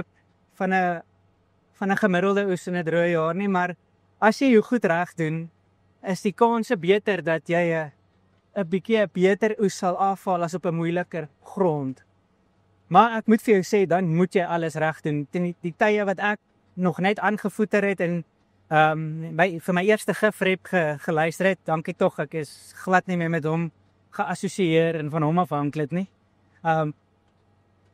'n gemiddelde oes in 'n droë jaar nie, maar as jy jou goed reg doen, is die kanse beter dat jy 'n bietjie beter oes sal afhaal as op 'n moeiliker grond. Maar ek moet vir jou sê, dan moet jy alles reg doen. Die tye wat ek nog net aangevoeter het en vir my eerste gifrep geluister het, dankie tog, ek is glad nie meer met hom geassosieer en van hom afhanklik nie.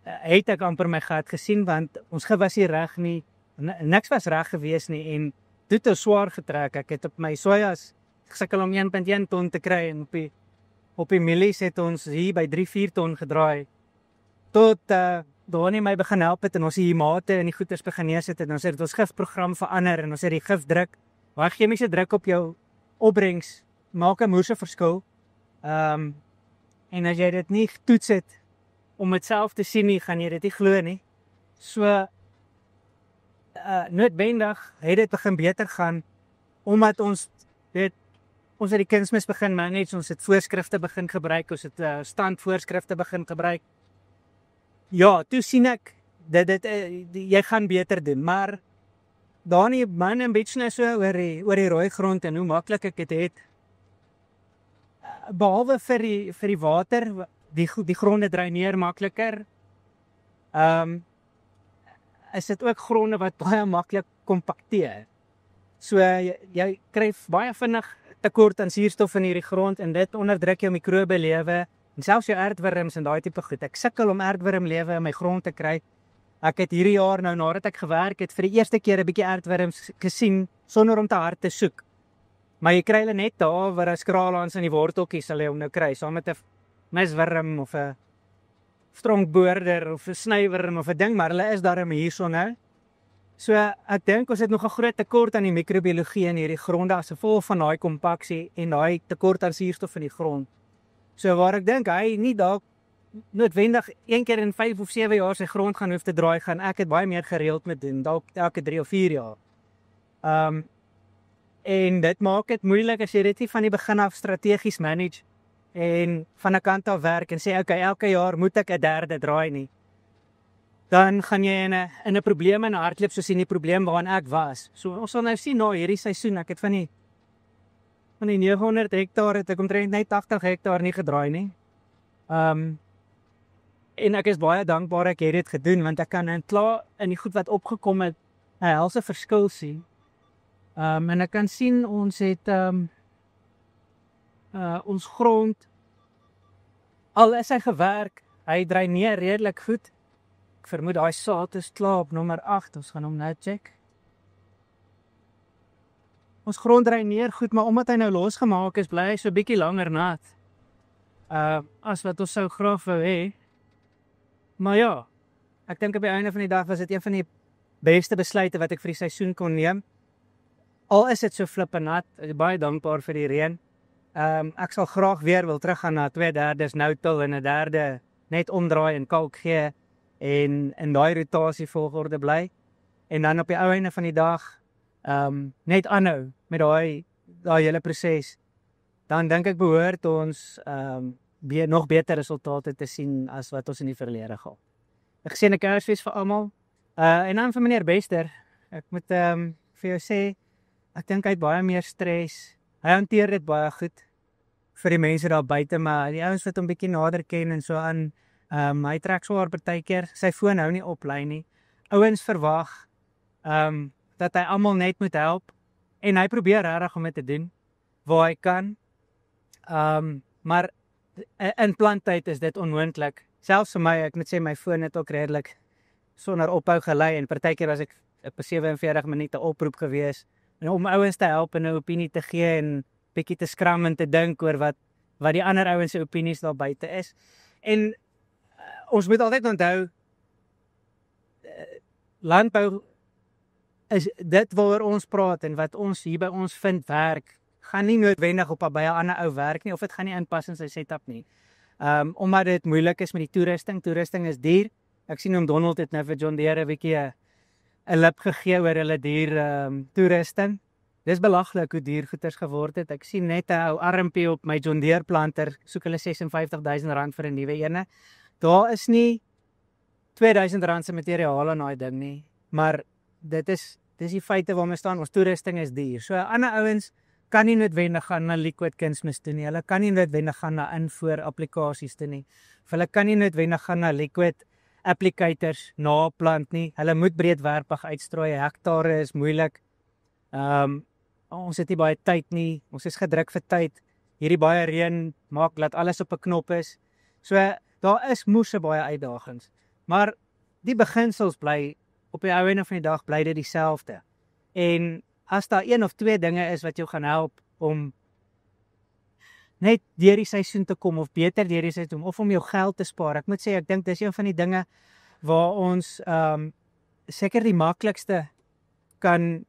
Het ek amper my gat gesien, want ons gif was nie reg nie, niks was reg gewees nie, en dit het swaar getrek. Ek het op my sojas gesukkel om 1.1 ton te kry, en op die mielies het ons hier by 3-4 ton gedraai, tot Donnie my begin help het, en ons die mate en die goeders begin neersit, en ons het ons gifprogram verander, en ons het die gifdruk, waar chemiese druk op jou opbrengs, maak 'n moerse verskil, en as jy dit nie toets het, om dit self te sien nie, gaan jy dit nie glo nie, so, noodwendig het dit begin beter gaan, omdat ons het die kunsmis begin manage, ons het voorskrifte begin gebruik, ons het standvoorskrifte begin gebruik. Ja, toe sien ek, jy gaan beter doen, maar Dani, man en bietjie nou so oor die rooi grond en hoe maklik ek het het, behalwe vir die water, die gronde dreineer makliker, is dit ook gronde wat baie maklik kompakteer. So jy kry baie vinnig tekort aan suurstof in hierdie grond, en dit onderdruk jou mikrobelewe, en selfs jou aardwurms en daai tipe goed. Ek sukkel om aardwurmlewe in my grond te kry. Ek het hierdie jaar nou, nadat ek gewerk het, vir die eerste keer 'n bietjie aardwurms gesien, sonder om te hard te soek. Maar jy kry hulle net daar, waar as kraalhans in die worteltjies sal jy hom nou kry, saam met 'n miswurm, of 'n stronkboorder, of 'n snywurm, of 'n ding, maar hulle is daarom hierso nou. So, ek dink ons het nog 'n groot tekort aan die microbiologie in hierdie gronde, as gevolg van daai kompaksie, en daai tekort aan suurstof in die grond. So, waar ek dink, hy nie dalk noodwendig 1 keer in 5 of 7 jaar sy grond gaan hoef te draai, gaan ek het baie meer gereeld met doen, dalk elke 3 of 4 jaar. En dit maak dit moeilik as jy dit nie van die begin af strategies manage, en van 'n kant af werk, en sê, okay, elke jaar moet ek 'n derde draai nie. Dan gaan jy in 'n probleem in 'n hardloop, soos in die probleem waarin ek was. So, ons sal nou sien, na hierdie seisoen, ek het van die 900 hektaar, het ek omtrent net 80 hektaar nie gedraai nie. En ek is baie dankbaar ek het dit gedoen, want ek kan klaar in die goed wat opgekom het, 'n helse verskil sien. En ek kan sien, ons het ons grond, al is hy gewerk, hy dreineer redelik goed. Ek vermoed daai saad is klaar op nommer 8, ons gaan hom nou check. Ons grond dreineer goed, maar omdat hy nou losgemaak is, bly hy so 'n bietjie langer nat, as wat ons sou graag wou hê. Maar ja, ek dink op die einde van die dag was dit een van die beste besluite wat ek vir die seisoen kon neem. Al is dit so flippe nat, ek is baie dankbaar vir die reën. Ek sal graag weer wil teruggaan na 2/3 nou-till en 1/3 net omdraai en kalk gee, en in daai rotasie volgorde bly, en dan op die ou einde van die dag net aanhou met daai hele proses. Dan dink ek behoort ons nog beter resultate te sien as wat ons in die verlede gehad. Ek sê 'n Kersfees vir almal, en dan vir meneer Bester. Ek moet vir jou sê, ek dink hy het baie meer stres. Hy hanteer dit baie goed vir die mense daar buite, maar die ouens wat hom bietjie nader ken en so aan, hy trek swaar partykeer, sy foon hou nie op lyn nie. Ouens verwag dat hy almal net moet help, en hy probeer regtig om dit te doen waar hy kan. Maar in planttyd is dit onmoontlik. Selfs vir my, ek moet sê, my foon het ook redelik sonder ophou gelei, en partykeer was ek op 47 minute oproep gewees, en om ouens te help en 'n opinie te gee, en bietjie te skram en te dink oor wat die ander ouens se opinies daar buite is. En ons moet altyd onthou, landbou is dit waaroor ons praat, en wat ons hier by ons vind werk, gaan nie noodwendig op 'n baie ander ou werk nie, of dit gaan nie inpas in sy setup nie. Omdat dit moeilik is met die toerusting is duur. Ek sien Donald het nou vir John Deere 'n bietjie 'n lip gegee oor hulle duur toerusting. Dis belaglik hoe duur goeders geword het. Ek sien net 'n ou armpie op my John Deere planter, soek hulle R56,000 vir 'n nuwe ene. Daar is nie R2,000 se materiaal aan daai ding nie, maar dis die feite waarmee staan. Ons toerusting is duur. So ander ouens kan nie noodwendig gaan na liquid kunsmis toe nie. Hulle kan nie noodwendig gaan na invoer applikasies toe nie. Of hulle kan nie noodwendig gaan na liquid applicators na plant nie. Hulle moet breedwerpig uitstrooi. Hektare is moeilik. Ons het nie baie tyd nie. Ons is gedruk vir tyd. Hierdie baie reën maak dat alles op 'n knop is. So daar is moes baie uitdagings. Maar die beginsels bly op die ou einde van die dag bly dit dieselfde. En as daar 1 of 2 dinge is wat jou gaan help om net deur die seisoen te kom of beter deur die seisoen of om jou geld te spaar. Ek moet sê ek dink dis een van die dinge waar ons seker die maklikste kan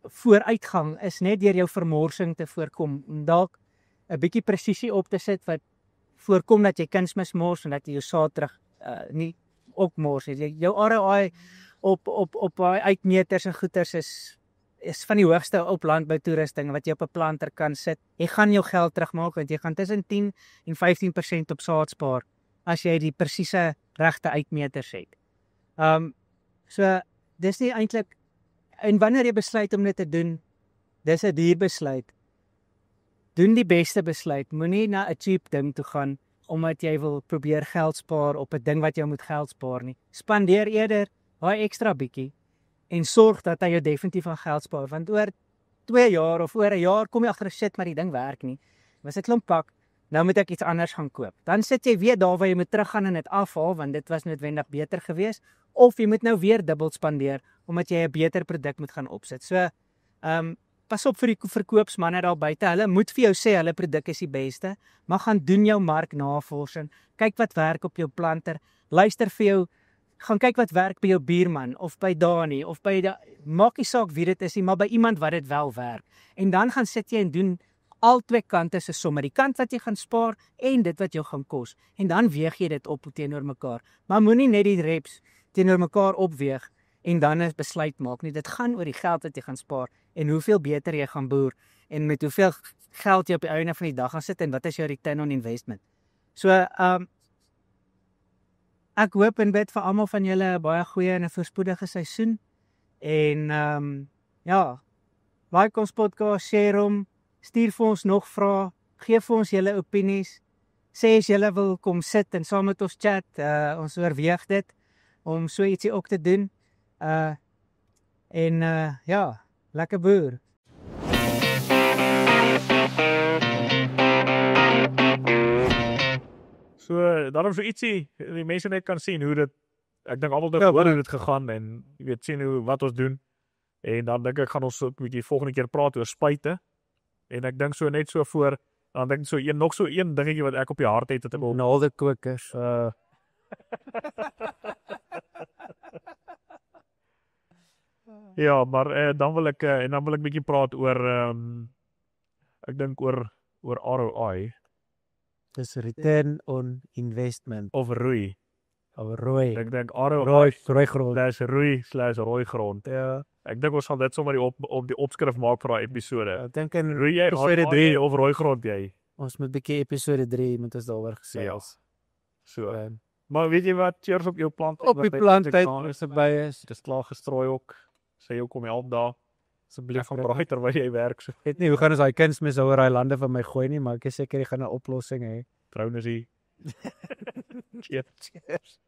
vooruitgang is net deur jou vermorsing te voorkom. Om dalk 'n bietjie presisie op te sit wat voorkom dat jy kunsmis mors en dat jy jou saad terug nie opmors nie. Jou ROI op uitmeters en goeders is van die hoogste op landboutoerusting wat jy op 'n planter kan sit. Jy gaan jou geld terugmaak want jy gaan tussen 10 en 15% op saad spaar as jy die presiese regte uitmeters het. So dis nie eintlik, en wanneer jy besluit om dit te doen, dis 'n duur besluit. Doen die beste besluit. Moenie na 'n cheap ding toe gaan omdat jy wil probeer geld spaar op 'n ding wat jou moet geld spaar nie. Spandeer eerder daai ekstra bietjie en sorg dat hy jou definitief van geld spaar, want oor 2 jaar of oor 'n jaar kom jy agter shit maar die ding werk nie. Was 'n klomp pak, nou moet ek iets anders gaan koop. Dan sit jy weer daar waar jy moet teruggaan en dit afhaal want dit was noodwendig beter geweest, of jy moet nou weer dubbel spandeer omdat jy 'n beter produk moet gaan opsit. So pas op vir die verkoopsmanne daar buite. Hulle moet vir jou sê hulle produk is die beste, maar gaan doen jou marknavorsing. Kyk wat werk op jou planter. Luister vir jou, gaan kyk wat werk by jou buurman of by Dani of by maak nie saak wie dit is nie, maar by iemand wat dit wel werk. En dan gaan sit jy en doen al 2 kante se somme, die kant wat jy gaan spaar en dit wat jou gaan kos. En dan weeg jy dit op teenoor mekaar. Maar moenie net die reps teenoor mekaar opweeg en dan 'n besluit maak nie. Dit gaan oor die geld wat jy gaan spaar en hoeveel beter jy gaan boer en met hoeveel geld jy op die einde van die dag gaan sit en wat is jou return on investment. So ek hoop en bid vir almal van julle 'n baie goeie en 'n voorspoedige seisoen. En ja, like ons podcast, share hom, stuur vir ons nog vrae, gee vir ons julle opinies. Sê as julle wil kom sit en saam met ons chat, ons oorweeg dit om so ietsie ook te doen. Ja, lekker boer. So, daarom so ietsie, die mense net kan sien hoe dit, ek dink almal het hoor hoe dit gegaan en jy weet sien wat ons doen. En dan dink ek gaan ons 'n bietjie volgende keer praat oor spuite. En ek dink so net so voor, dan dink so nog so een dingetjie wat ek op die hart het wat ek wil Naalde-kokers. Ja, maar dan wil ek bietjie praat oor ek dink oor ROI Dis return on investment of roei. of rooi. Ek dink ROI Rooi grond. dis rooi grond. Ja, Ek dink ons gaan dit sommer op die opskrif maak vir daai episode. ek dink in Roei jy episode 3 of rooi grond jy? ons moet bietjie episode 3 moet ons daaroor gesels. So. Ehm, Maar weet jy wat, cheers op jou plant. Op die planttyd as dit by is. Dit is klaar gestrooi ook. Sê jou kom help daar. Asseblief Ek gaan braai terwyl jy werk. So. Ek weet nie hoe gaan ons daai kunsmis oor daai lande van my gooi nie, maar ek is seker jy gaan 'n oplossing hê. Trouwens hier. Cheers. Cheers.